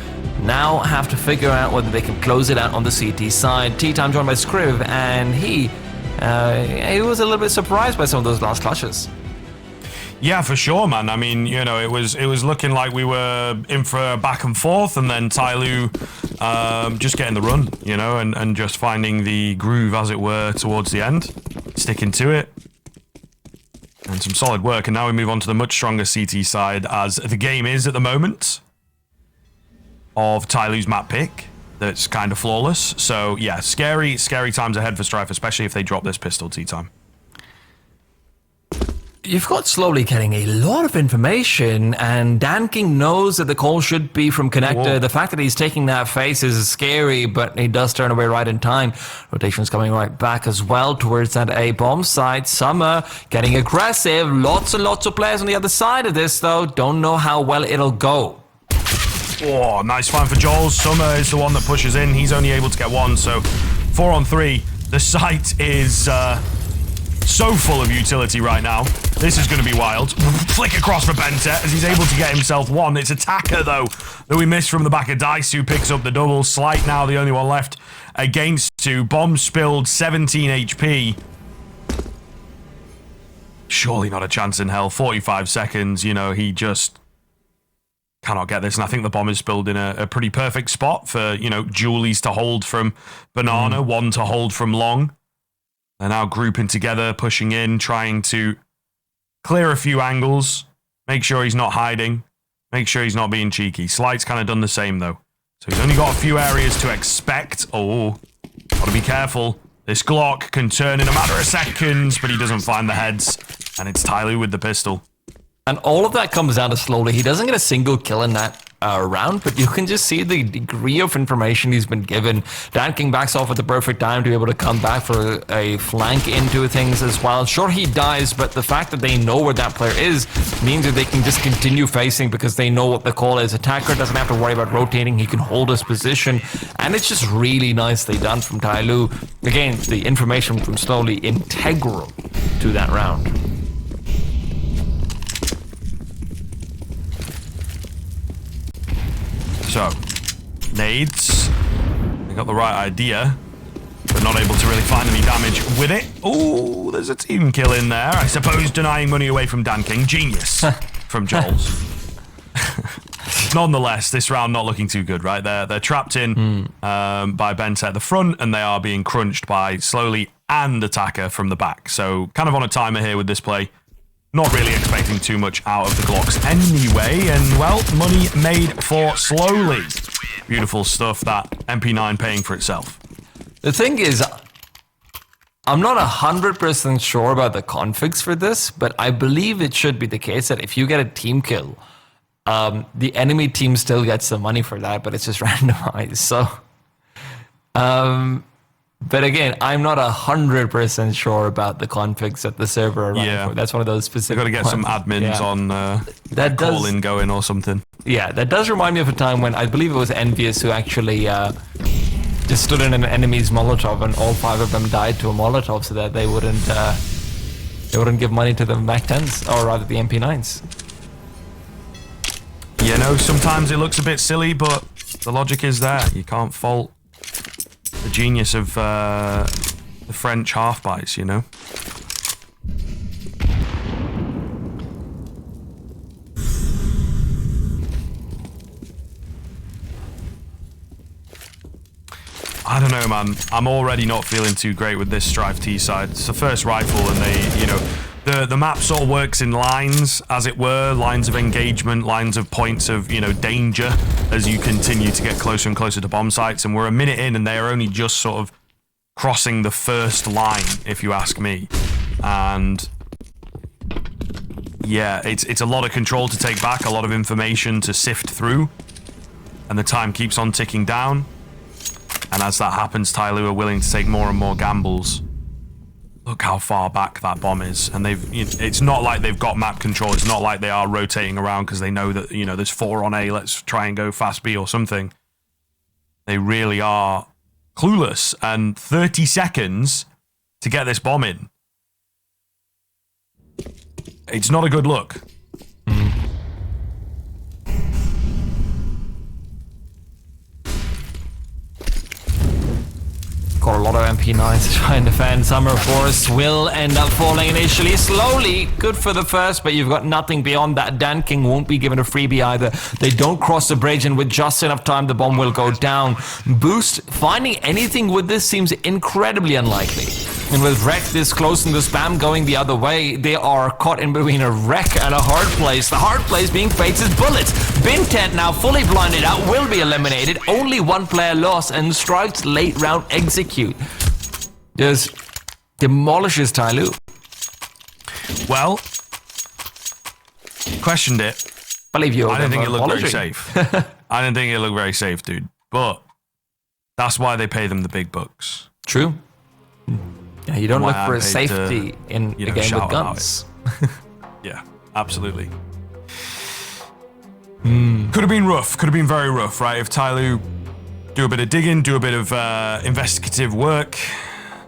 now have to figure out whether they can close it out on the CT side. T-Time joined by Scriv, and he was a little bit surprised by some of those last clutches. Yeah, for sure, man. I mean, you know, it was looking like we were in for a back and forth, and then TYLOO just getting the run, you know, and just finding the groove, as it were, towards the end, sticking to it, and some solid work. And now we move on to the much stronger CT side, as the game is at the moment of TYLOO's map pick. That's kind of flawless. So yeah, scary times ahead for Strife, especially if they drop this pistol T-Time. You've got slowly getting a lot of information, and Dan King knows that the call should be from Connector. Whoa. The fact that he's taking that face is scary, but he does turn away right in time. Rotation's coming right back as well towards that A bomb site. Summer getting aggressive. Lots and lots of players on the other side of this, though. Don't know how well it'll go. Oh, nice find for Joel. Summer is the one that pushes in. He's only able to get one, so 4 on 3. The site is so full of utility right now. This is going to be wild. Flick across for Benta as he's able to get himself one. It's Attacker, though, that we missed from the back of Dice, who picks up the double. Slight now the only one left against 2. Bomb spilled, 17 HP. Surely not a chance in hell. 45 seconds, you know, he just cannot get this. And I think the bomb is spilled in a pretty perfect spot for, you know, Julies to hold from Banana, one to hold from Long. They're now grouping together, pushing in, trying to clear a few angles, make sure he's not hiding, make sure he's not being cheeky. Slight's kind of done the same, though. So he's only got a few areas to expect. Oh, gotta be careful. This Glock can turn in a matter of seconds, but he doesn't find the heads. And it's TYLOO with the pistol. And all of that comes down to slowly. He doesn't get a single kill in that round, but you can just see the degree of information he's been given. Dan King backs off at the perfect time to be able to come back for a flank into things as well. Sure, he dies, but the fact that they know where that player is means that they can just continue facing because they know what the call is. Attacker doesn't have to worry about rotating. He can hold his position, and it's just really nicely done from TYLOO. Again, the information from Slowly integral to that round. So, nades. They got the right idea, but not able to really find any damage with it. Oh, there's a team kill in there. I suppose denying money away from Dan King. Genius from Joel's. Nonetheless, this round not looking too good, right? They're trapped in by Bent at the front, and they are being crunched by Slowly and Attacker from the back. So, kind of on a timer here with this play. Not really expecting too much out of the Glocks anyway, and well, money made for Slowly. Beautiful stuff, that MP9 paying for itself. The thing is, I'm not 100% sure about the configs for this, but I believe it should be the case that if you get a team kill, the enemy team still gets the money for that, but it's just randomized. So, but again, I'm not 100% sure about the configs that the server are running for. That's one of those specific. They've got to get some admins on that call-in going or something. Yeah, that does remind me of a time when I believe it was Envious who actually just stood in an enemy's Molotov, and all 5 of them died to a Molotov so that they wouldn't give money to the MAC-10s, or rather the MP9s. You know, sometimes it looks a bit silly, but the logic is there. You can't fault the genius of the French half-bites, you know? I don't know, man. I'm already not feeling too great with this Strife T side. It's the first rifle, and they, you know, the map sort of works in lines, as it were, lines of engagement, lines of points of, you know, danger as you continue to get closer and closer to bomb sites. And we're a minute in, and they are only just sort of crossing the first line, if you ask me. And yeah, it's a lot of control to take back, a lot of information to sift through, and the time keeps on ticking down. And as that happens, TYLOO are willing to take more and more gambles. Look how far back that bomb is, and it's not like they've got map control. It's not like they are rotating around because they know that, you know, there's 4 on A, let's try and go fast B or something. They really are clueless, and 30 seconds to get this bomb in. It's not a good look. Got a lot of MP9s to try and defend. Summer Force will end up falling initially. Slowly, good for the first, but you've got nothing beyond that. Dan King won't be given a freebie either. They don't cross the bridge, and with just enough time, the bomb will go down. Boost, finding anything with this seems incredibly unlikely. And with Wreck this close and the spam going the other way, they are caught in between a Wreck and a hard place. The hard place being Fates' bullets. Bintet now fully blinded out, will be eliminated. Only 1 player lost, and Strife's late round execute just demolishes TYLOO. Well, questioned it. Believe you. I don't think it looked very safe. I don't think it looked very safe, dude. But that's why they pay them the big bucks. True. Yeah, you don't look for a safety in a game with guns. Yeah, absolutely. Could have been rough. Could have been very rough, right? If TYLOO do a bit of digging, do a bit of investigative work,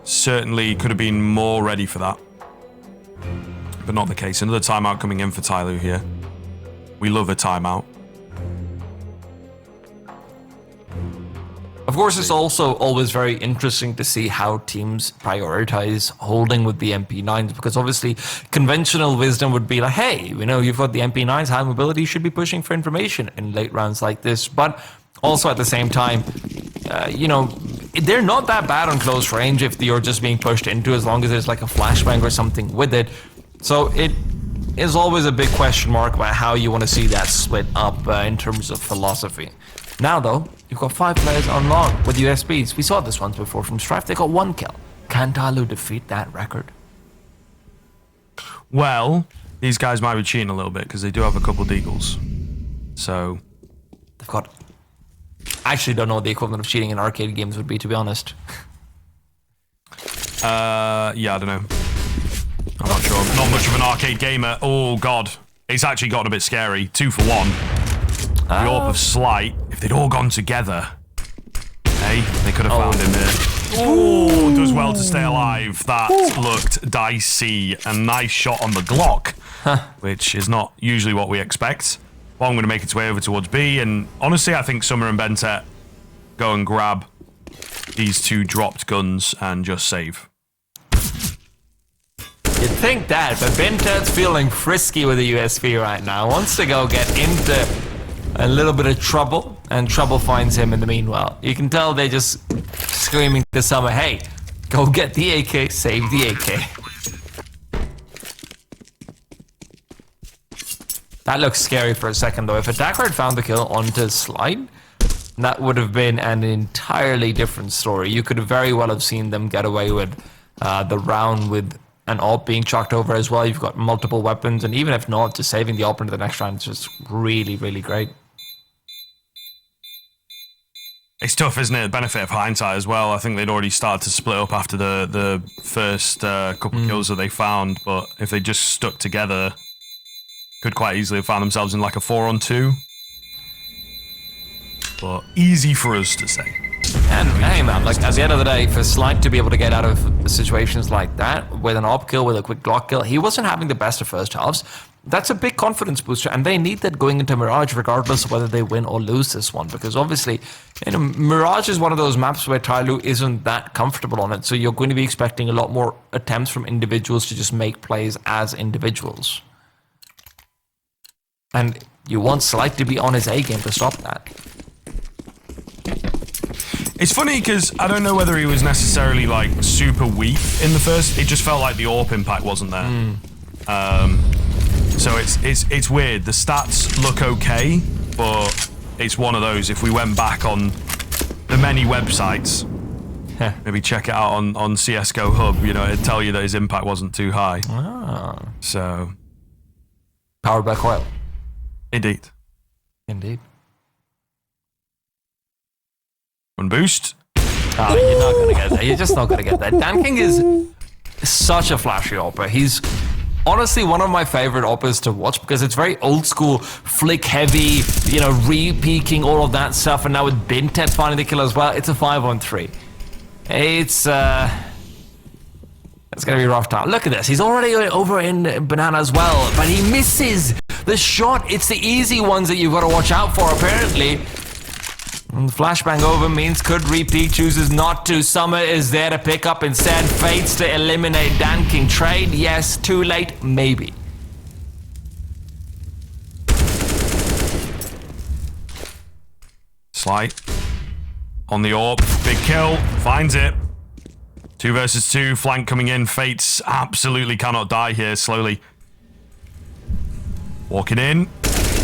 certainly could have been more ready for that. But not the case. Another timeout coming in for TYLOO here. We love a timeout. Of course, it's also always very interesting to see how teams prioritize holding with the MP9s, because obviously conventional wisdom would be like, hey, you know, you've got the MP9s, high mobility, you should be pushing for information in late rounds like this. But also at the same time, you know, they're not that bad on close range if you're just being pushed into, as long as there's like a flashbang or something with it. So it is always a big question mark about how you want to see that split up in terms of philosophy. Now, though, you've got 5 players on long with USBs. We saw this once before from Strife. They got 1 kill. Can TYLOO defeat that record? Well, these guys might be cheating a little bit because they do have a couple deagles. So, They've got... I actually don't know what the equivalent of cheating in arcade games would be, to be honest. Yeah, I don't know. I'm not sure. Not much of an arcade gamer. Oh, God. It's actually gotten a bit scary. 2 for 1. The AWP of Slight. If they'd all gone together, hey, they could have found him there. Oh, does well to stay alive. That looked dicey. A nice shot on the Glock, which is not usually what we expect. Well, I'm going to make its way over towards B, and honestly, I think Summer and Bentet go and grab these 2 dropped guns and just save. You'd think that, but Bentet's feeling frisky with the USP right now. Wants to go get into a little bit of trouble, and trouble finds him in the meanwhile. You can tell they're just screaming to Summer, hey, go get the AK, save the AK. That looks scary for a second, though. If Attacker had found the kill onto Slide, that would have been an entirely different story. You could very well have seen them get away with the round with an AWP being chucked over as well. You've got multiple weapons, and even if not, just saving the AWP into the next round is just really, really great. It's tough, isn't it? The benefit of hindsight as well. I think they'd already started to split up after the first couple kills that they found, but if they just stuck together, could quite easily have found themselves in like a 4-on-2. But easy for us to say. And hey man, like at the end of the day, for Slight to be able to get out of situations like that with an AWP kill, with a quick Glock kill, he wasn't having the best of first halves. That's a big confidence booster, and they need that going into Mirage regardless of whether they win or lose this one, because obviously, you know, Mirage is one of those maps where TYLOO isn't that comfortable on it, so you're going to be expecting a lot more attempts from individuals to just make plays as individuals. And you want Slight to be on his A game to stop that. It's funny because I don't know whether he was necessarily like super weak in the first. It just felt like the AWP impact wasn't there. So it's weird. The stats look okay, but it's one of those. If we went back on the many websites, maybe check it out on CSGO Hub, you know, it'd tell you that his impact wasn't too high. So Powered by Coil. Indeed. One boost. Oh, you're not going to get that. You're just not going to get that. DanKing is such a flashy opera. He's honestly one of my favorite operas to watch because it's very old school, flick heavy, you know, re-peeking, all of that stuff. And now with Bentet finding the kill as well, it's a 5-on-3. It's going to be a rough time. Look at this. He's already over in Banana as well, but he misses the shot. It's the easy ones that you've got to watch out for, apparently. And the flashbang over means could repeat, chooses not to. Summer is there to pick up instead. Fates to eliminate DanKing. Trade, yes. Too late, maybe. Slight. On the AWP. Big kill. Finds it. 2 versus 2. Flank coming in. Fates absolutely cannot die here. Slowly. Walking in.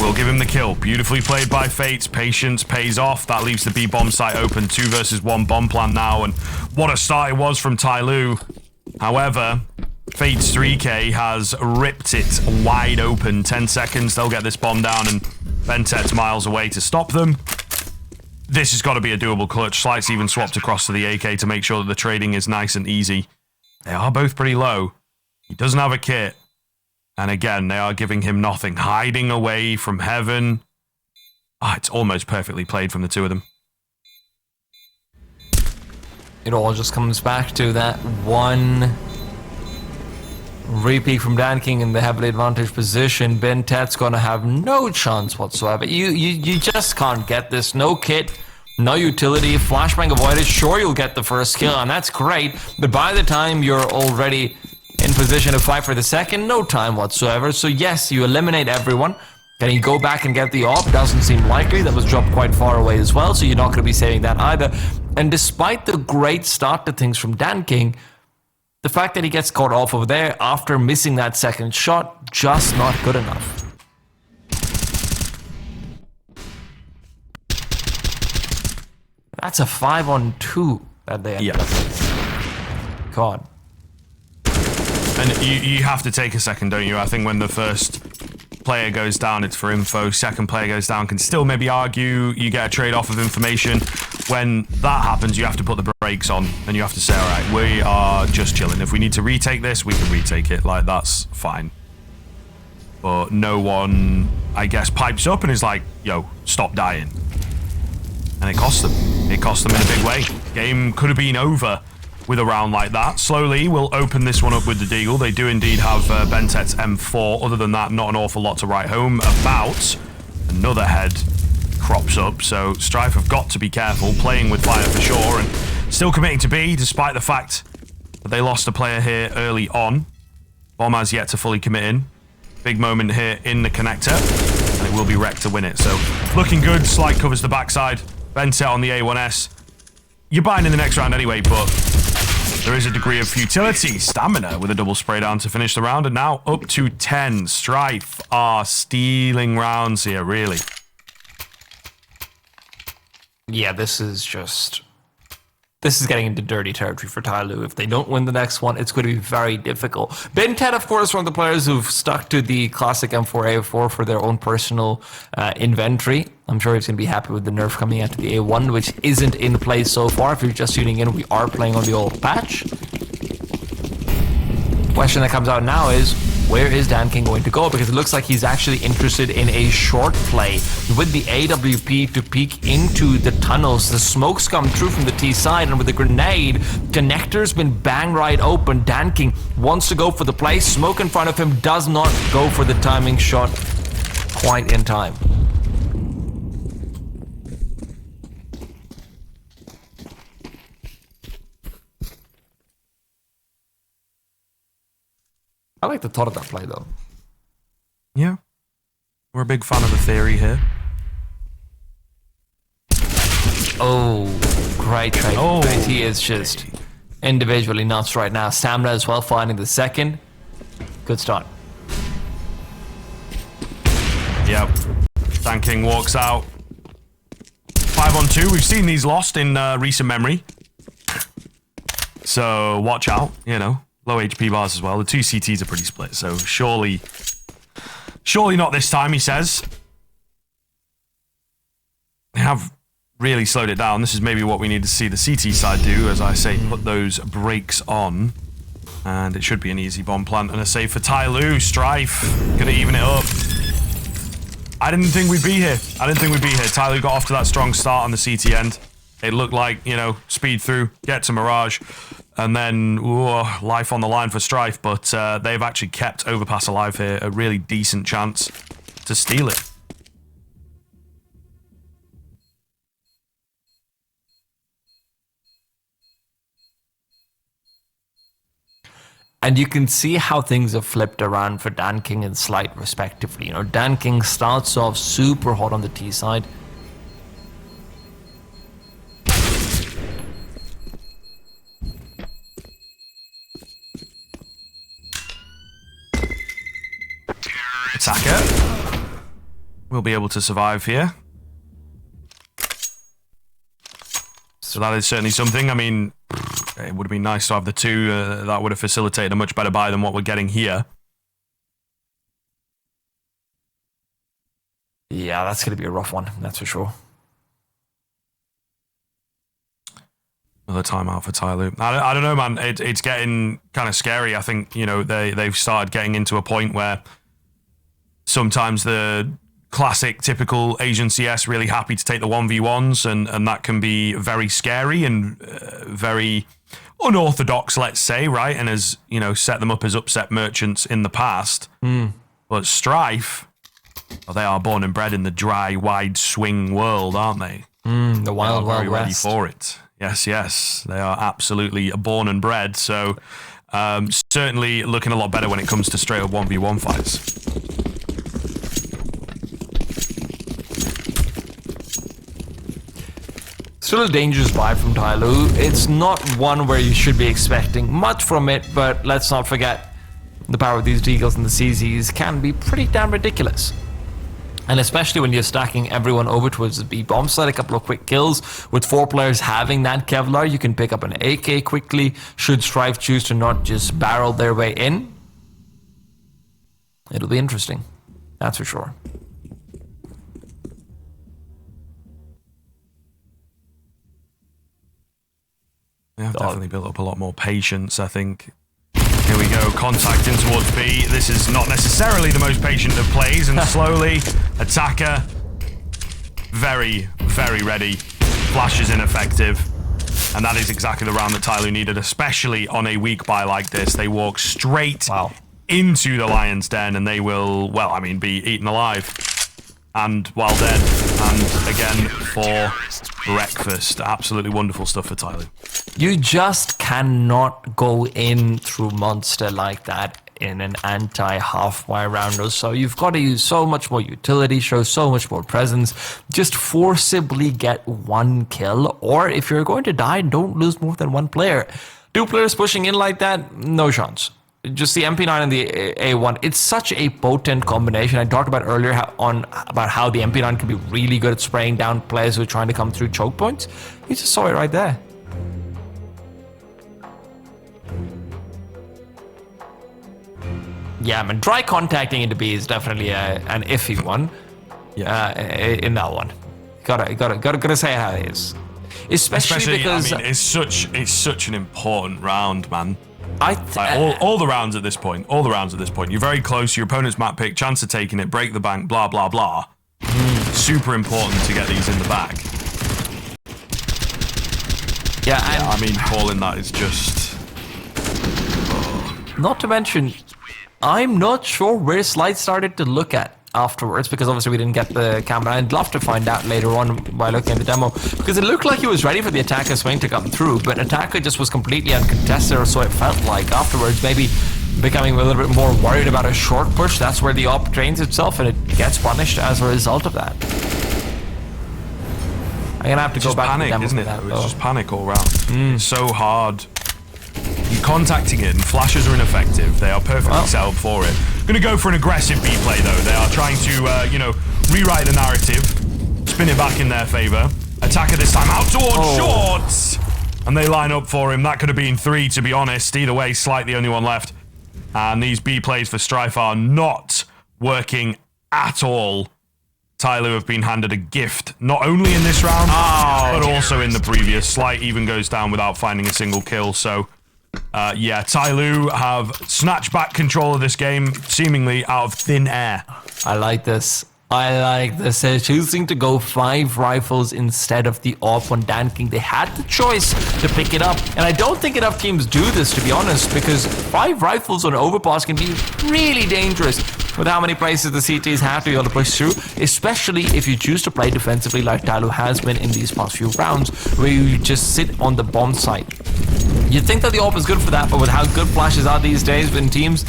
We'll give him the kill. Beautifully played by Fates. Patience pays off. That leaves the B bomb site open. 2 versus 1 bomb plant now. And what a start it was from TYLOO. However, Fates 3K has ripped it wide open. 10 seconds. They'll get this bomb down. And Bentet's miles away to stop them. This has got to be a doable clutch. Slight's even swapped across to the AK to make sure that the trading is nice and easy. They are both pretty low. He doesn't have a kit. And again, they are giving him nothing. Hiding away from heaven. It's almost perfectly played from the two of them. It all just comes back to that one repeat from DanKing in the heavily advantaged position. Bentet's going to have no chance whatsoever. You just can't get this. No kit, no utility, flashbang avoided. Sure, you'll get the first kill, and that's great. But by the time you're already in position to fight for the second, no time whatsoever. So yes, you eliminate everyone. Can he go back and get the AWP? Doesn't seem likely. That was dropped quite far away as well, so you're not going to be saving that either. And despite the great start to things from DanKing, the fact that he gets caught off over there after missing that second shot, just not good enough. That's a 5-on-2 that they ended up with. God. And you have to take a second, don't you? I think when the first player goes down, it's for info. Second player goes down, can still maybe argue. You get a trade-off of information. When that happens, you have to put the brakes on and you have to say, all right, we are just chilling. If we need to retake this, we can retake it. Like, that's fine. But no one, I guess, pipes up and is like, yo, stop dying. And it cost them. It cost them in a big way. Game could have been over with a round like that. Slowly, we'll open this one up with the Deagle. They do indeed have Bentet's M4. Other than that, not an awful lot to write home about. Another head crops up, so Strife have got to be careful, playing with fire for sure, and still committing to B, despite the fact that they lost a player here early on. Bomb has yet to fully commit in. Big moment here in the connector, and it will be wrecked to win it. So, looking good. Slight covers the backside. Bentet on the A1S. You're buying in the next round anyway, but there is a degree of futility. Stamina with a double spray down to finish the round, and now up to 10. Strife are stealing rounds here, really. Yeah, this is getting into dirty territory for TYLOO. If they don't win the next one, it's going to be very difficult. Bentet, of course, one of the players who've stuck to the classic M4A4 for their own personal inventory. I'm sure he's going to be happy with the nerf coming out to the A1, which isn't in place so far. If you're just tuning in, we are playing on the old patch. Question that comes out now is, where is DanKing going to go? Because it looks like he's actually interested in a short play with the AWP to peek into the tunnels. The smoke's come through from the T side, and with the grenade, connector's been bang right open. DanKing wants to go for the play. Smoke in front of him, does not go for the timing shot quite in time. I like the thought of that play, though. Yeah. We're a big fan of the theory here. Oh, great trade. Oh, He is just individually nuts right now. Stamina as well, finding the second. Good start. Yep. DanKing walks out. 5-on-2. We've seen these lost in recent memory. So watch out, you know. Low HP bars as well. The two CTs are pretty split, so surely not this time, he says. They have really slowed it down. This is maybe what we need to see the CT side do, as I say, put those brakes on. And it should be an easy bomb plant and a save for TYLOO. Strife gonna even it up. I didn't think we'd be here. TYLOO got off to that strong start on the CT end. It looked like, you know, speed through, get to Mirage, and then life on the line for Strife, but they've actually kept Overpass alive here, a really decent chance to steal it. And you can see how things have flipped around for DanKing and Slight respectively. You know, DanKing starts off super hot on the T side. Attacker will be able to survive here. So that is certainly something. I mean, it would have been nice to have the two. That would have facilitated a much better buy than what we're getting here. Yeah, that's going to be a rough one, that's for sure. Another timeout for TYLOO. I don't know, man. It's getting kind of scary. I think, you know, they've started getting into a point where sometimes the classic, typical Asian CS really happy to take the 1v1s, and that can be very scary and very unorthodox, let's say, right? And has, you know, set them up as upset merchants in the past. But Strife, well, they are born and bred in the dry, wide swing world, aren't they? The wild, they are very wild ready west. for it. Yes. They are absolutely born and bred. So certainly looking a lot better when it comes to straight up 1v1 fights. Still a dangerous buy from TYLOO. It's not one where you should be expecting much from it, but let's not forget the power of these Deagles and the CZs can be pretty damn ridiculous. And especially when you're stacking everyone over towards the B bomb side, a couple of quick kills. With 4 players having that Kevlar, you can pick up an AK quickly, should Strife choose to not just barrel their way in. It'll be interesting. That's for sure. They have definitely built up a lot more patience, I think. Here we go, contacting towards B. This is not necessarily the most patient of plays, and slowly, attacker, very, very ready. Flash is ineffective, and that is exactly the round that TYLOO needed, especially on a weak buy like this. They walk straight into the lion's den, and they will, well, I mean, be eaten alive. And while dead, and again for breakfast. Absolutely wonderful stuff for TYLOO. You just cannot go in through Monster like that in an anti-halfway rounder. So you've got to use so much more utility, show so much more presence, just forcibly get one kill. Or if you're going to die, don't lose more than one player. Two players pushing in like that, no chance. Just the MP9 and the A1, it's such a potent combination. I talked about earlier about how the MP9 can be really good at spraying down players who are trying to come through choke points. You just saw it right there. Yeah, man, dry contacting into B is definitely an iffy one. Yeah, in that one, gotta say how it is, especially because I mean, it's such an important round, man. Like all the rounds at this point, you're very close. Your opponent's map pick, chance of taking it, break the bank, blah blah blah. Super important to get these in the bag. Yeah, I mean, calling that is just. Not to mention, I'm not sure where Slide started to look at afterwards, because obviously we didn't get the camera. I'd love to find out later on by looking at the demo, because it looked like he was ready for the attacker swing to come through, but attacker just was completely uncontested, or so it felt like afterwards. Maybe becoming a little bit more worried about a short push. That's where the op trains itself, and it gets punished as a result of that. I'm gonna have to go back panic, to the demo, isn't it? that, It's just panic all round. It's so hard. You're contacting it, and flashes are ineffective. They are perfectly set up for it. Going to go for an aggressive B play, though. They are trying to, rewrite the narrative, spin it back in their favor. Attacker this time out towards shorts, and they line up for him. That could have been 3, to be honest. Either way, Slight the only one left. And these B plays for Strife are not working at all. TYLOO have been handed a gift, not only in this round, but also in the previous. Slight even goes down without finding a single kill, so... yeah, TYLOO have snatched back control of this game, seemingly out of thin air. I like this. They're choosing to go 5 rifles instead of the AWP when danking. They had the choice to pick it up. And I don't think enough teams do this, to be honest, because 5 rifles on Overpass can be really dangerous with how many places the CTs have to be able to push through, especially if you choose to play defensively like TYLOO has been in these past few rounds, where you just sit on the bomb site. You'd think that the AWP is good for that, but with how good flashes are these days in teams,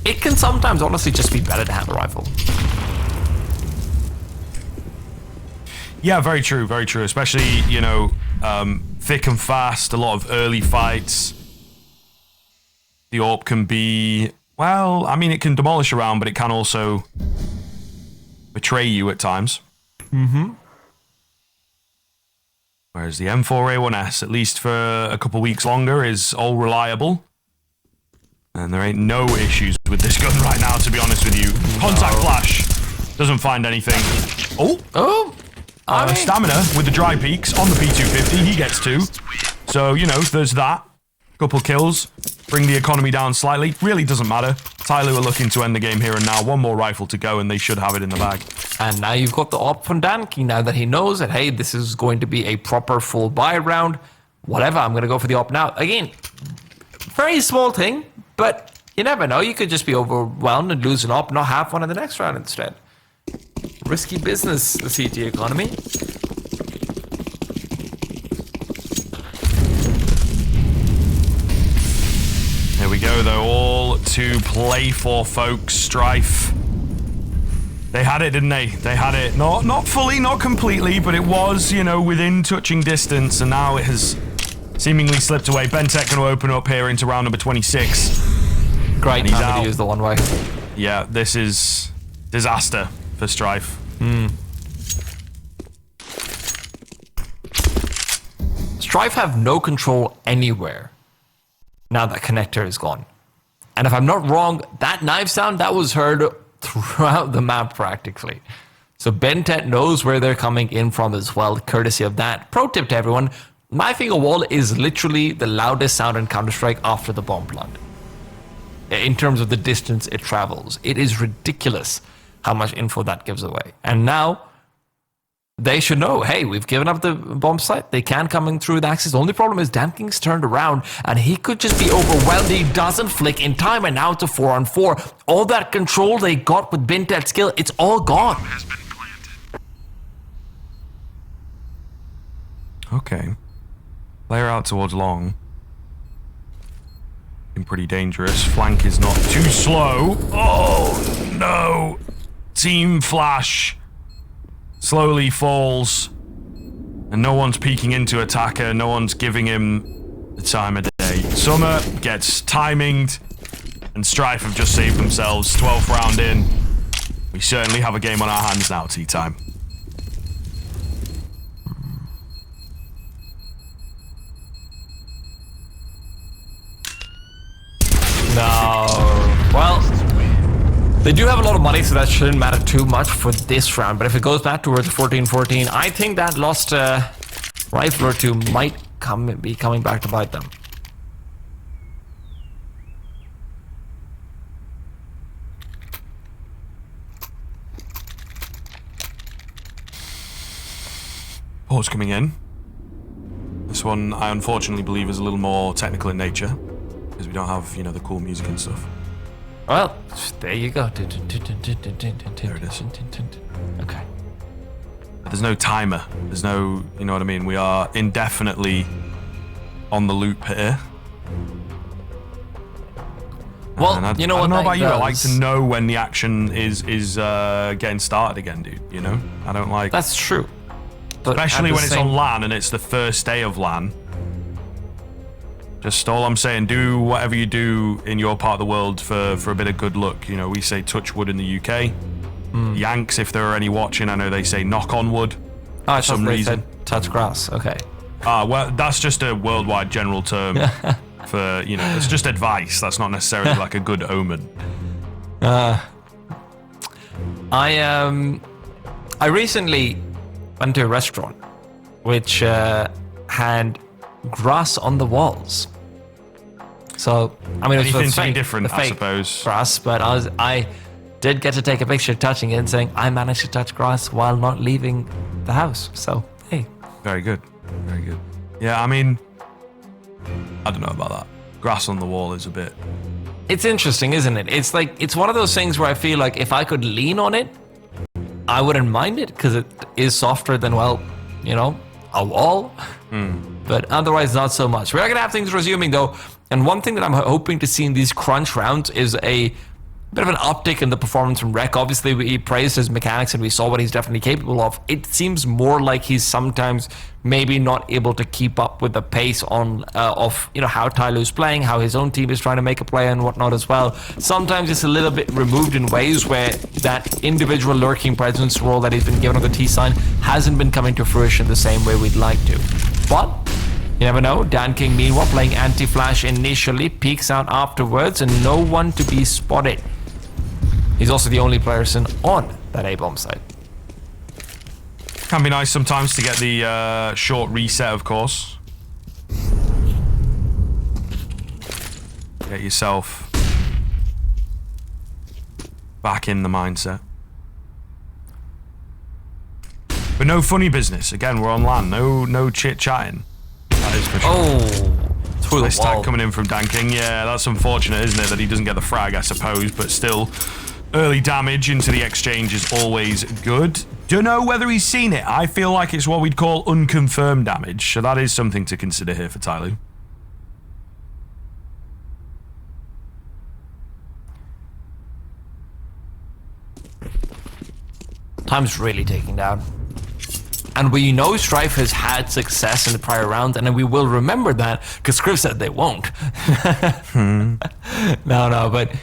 it can sometimes honestly just be better to have a rifle. Yeah, very true, especially, thick and fast, a lot of early fights. The AWP can be, well, I mean, it can demolish a round, but it can also betray you at times. Whereas the M4A1S, at least for a couple weeks longer, is all reliable. And there ain't no issues with this gun right now, to be honest with you. Contact flash. Doesn't find anything. Stamina with the dry peaks on the P250. He gets 2. So, there's that. Couple kills. Bring the economy down slightly. Really doesn't matter. TYLOO are looking to end the game here and now. One more rifle to go, and they should have it in the bag. And now you've got the op from Danke, now that he knows that, hey, this is going to be a proper full buy round. Whatever, I'm going to go for the op now. Again, very small thing, but you never know. You could just be overwhelmed and lose an op, not have one in the next round instead. Risky business, the CT economy. Here we go, though. All to play for, folks. Strife. They had it, didn't they? They had it. Not fully, not completely, but it was, within touching distance, and now it has seemingly slipped away. Bentek going to open up here into round number 26. Great time to use the one way. Yeah, this is disaster for Strife. Strife have no control anywhere now that connector is gone. And if I'm not wrong, that knife sound, that was heard throughout the map practically. So Bentet knows where they're coming in from as well, courtesy of that. Pro tip to everyone, my finger wall is literally the loudest sound in Counter-Strike after the bomb plant. In terms of the distance it travels. It is ridiculous how much info that gives away. And now they should know, hey, we've given up the bomb site. They can come in through the axis. The only problem is DanKing's turned around and he could just be overwhelmed. He doesn't flick in time, and now it's a 4-on-4. All that control they got with Bentet's skill, it's all gone. Has been planted. Okay. Player out towards long. Been pretty dangerous. Flank is not too slow. Oh, no. Team flash. Slowly falls. And no one's peeking into attacker. No one's giving him the time of day. Summer gets timinged. And Strife have just saved themselves. 12th round in. We certainly have a game on our hands now, tea time. No. Well, they do have a lot of money, so that shouldn't matter too much for this round. But if it goes back towards 14-14, I think that lost rifle or two might be coming back to bite them. Pause coming in. This one, I unfortunately believe, is a little more technical in nature. Because we don't have, you know, the cool music and stuff. Well, there you go. There it is. Okay. But there's no timer. There's no, you know what I mean? We are indefinitely on the loop here. Well, And you know I what? don't know about you. I like does- to know when the action is getting started again, dude. You know? I don't like... That's true. But Especially at the when it's same- on LAN and it's the first day of LAN. Just all I'm saying, do whatever you do in your part of the world for a bit of good luck. You know, we say touch wood in the UK. Yanks, if there are any watching, I know they say knock on wood. Oh, I for some thought they reason. said touch grass. Okay. Well, that's just a worldwide general term for, you know, it's just advice. That's not necessarily like a good omen. I recently went to a restaurant which had grass on the walls. So I mean, it was Anything the to be fake- different, the I fake suppose. grass, but I did get to take a picture touching it and saying I managed to touch grass while not leaving the house. So hey, Very good. Very good. Yeah, I mean, I don't know about that. Grass on the wall is a bit... it's interesting, isn't it? It's like it's one of those things where I feel like if I could lean on it, I wouldn't mind it because it is softer than, well, you know, a wall. But otherwise, not so much. We're gonna have things resuming though, and one thing that I'm hoping to see in these crunch rounds is a bit of an uptick in the performance from Rek. Obviously, we praised his mechanics and we saw what he's definitely capable of. It seems more like he's sometimes maybe not able to keep up with the pace on of, you know, how TYLOO's playing, how his own team is trying to make a play and whatnot as well. Sometimes it's a little bit removed in ways where that individual lurking presence role that he's been given on the T sign hasn't been coming to fruition the same way we'd like to. But you never know. DanKing, meanwhile, playing anti-flash initially, peeks out afterwards, and no one to be spotted. He's also the only person on that A-bomb site. Can be nice sometimes to get the short reset, of course. Get yourself back in the mindset. But no funny business. Again, we're on LAN. No chit-chatting. That is for sure. Oh, through the Nice tag wall. coming in from DanKing. Yeah, that's unfortunate, isn't it, that he doesn't get the frag, I suppose, but still, early damage into the exchange is always good. Don't know whether he's seen it. I feel like it's what we'd call unconfirmed damage, so that is something to consider here for TYLOO. Time's really taking down. And we know Strife has had success in the prior rounds, and we will remember that because Scriv said they won't. No, but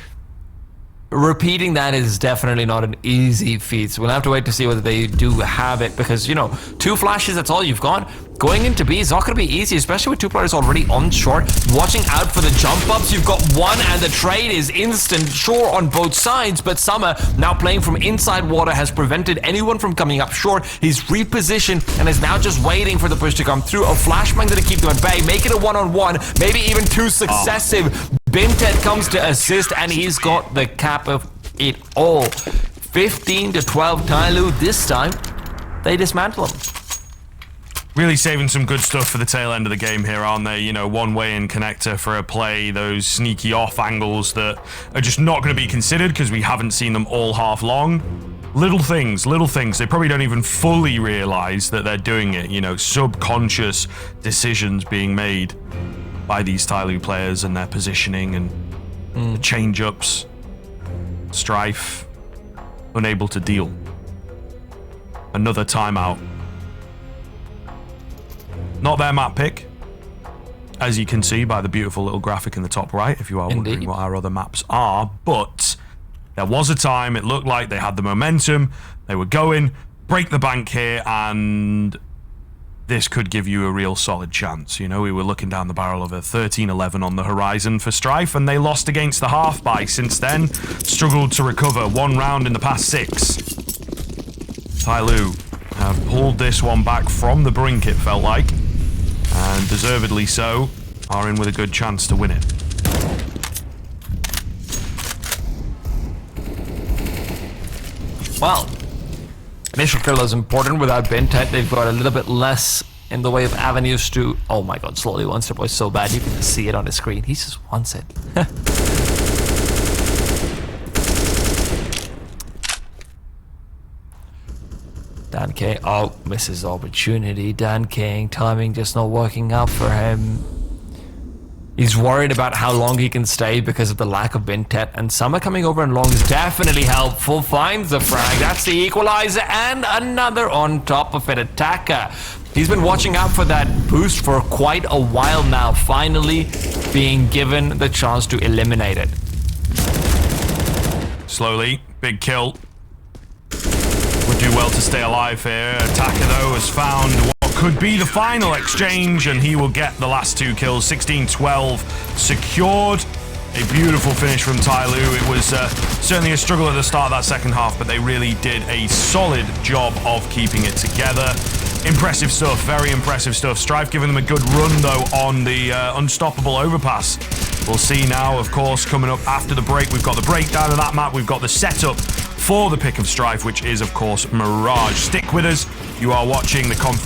repeating that is definitely not an easy feat. So we'll have to wait to see whether they do have it because, you know, 2 flashes, that's all you've got. going into B is not going to be easy, especially with two players already on shore. Watching out for the jump ups. You've got one, and the trade is instant. Shore on both sides, but Summer now playing from inside water has prevented anyone from coming up shore. He's repositioned and is now just waiting for the push to come through. A flashbang to keep them at bay, make it a one-on-one, maybe even two successive. Bintet comes to assist, and he's got the cap of it all. 15 to 12 TYLOO. This time, they dismantle him. Really saving some good stuff for the tail end of the game here, aren't they? You know, one-way in connector for a play, those sneaky off angles that are just not going to be considered because we haven't seen them all half long. Little things. They probably don't even fully realize that they're doing it. You know, subconscious decisions being made by these TYLOO players and their positioning and the change-ups. Strife, unable to deal. Another timeout. Not their map pick, as you can see by the beautiful little graphic in the top right, if you are wondering what our other maps are. But there was a time, it looked like they had the momentum, they were going, break the bank here, and this could give you a real solid chance. You know, we were looking down the barrel of a 13-11 on the horizon for Strife, and they lost against the half by. Since then, struggled to recover one round in the past 6. TYLOO have pulled this one back from the brink, it felt like. And deservedly so, are in with a good chance to win it. Well, initial kill is important. Without Bintet, they've got a little bit less in the way of avenues to... Oh my god, slowly one step was so bad, you can see it on the screen. He just wants it. Dan King, oh, misses opportunity. Dan King, timing just not working out for him. He's worried about how long he can stay because of the lack of Bintet, and Summer coming over and long is definitely helpful. Finds the frag, that's the equalizer, and another on top of it. Attacker. He's been watching out for that boost for quite a while now, finally being given the chance to eliminate it. Slowly, big kill. Would do well to stay alive here. Attacker, though, has found what could be the final exchange, and he will get the last 2 kills. 16-12 secured. A beautiful finish from TYLOO. It was certainly a struggle at the start of that second half, but they really did a solid job of keeping it together. Impressive stuff, very impressive stuff. Strife giving them a good run, though, on the unstoppable overpass. We'll see now, of course, coming up after the break. We've got the breakdown of that map. We've got the setup for the pick of Strife, which is, of course, Mirage. Stick with us. You are watching the conference.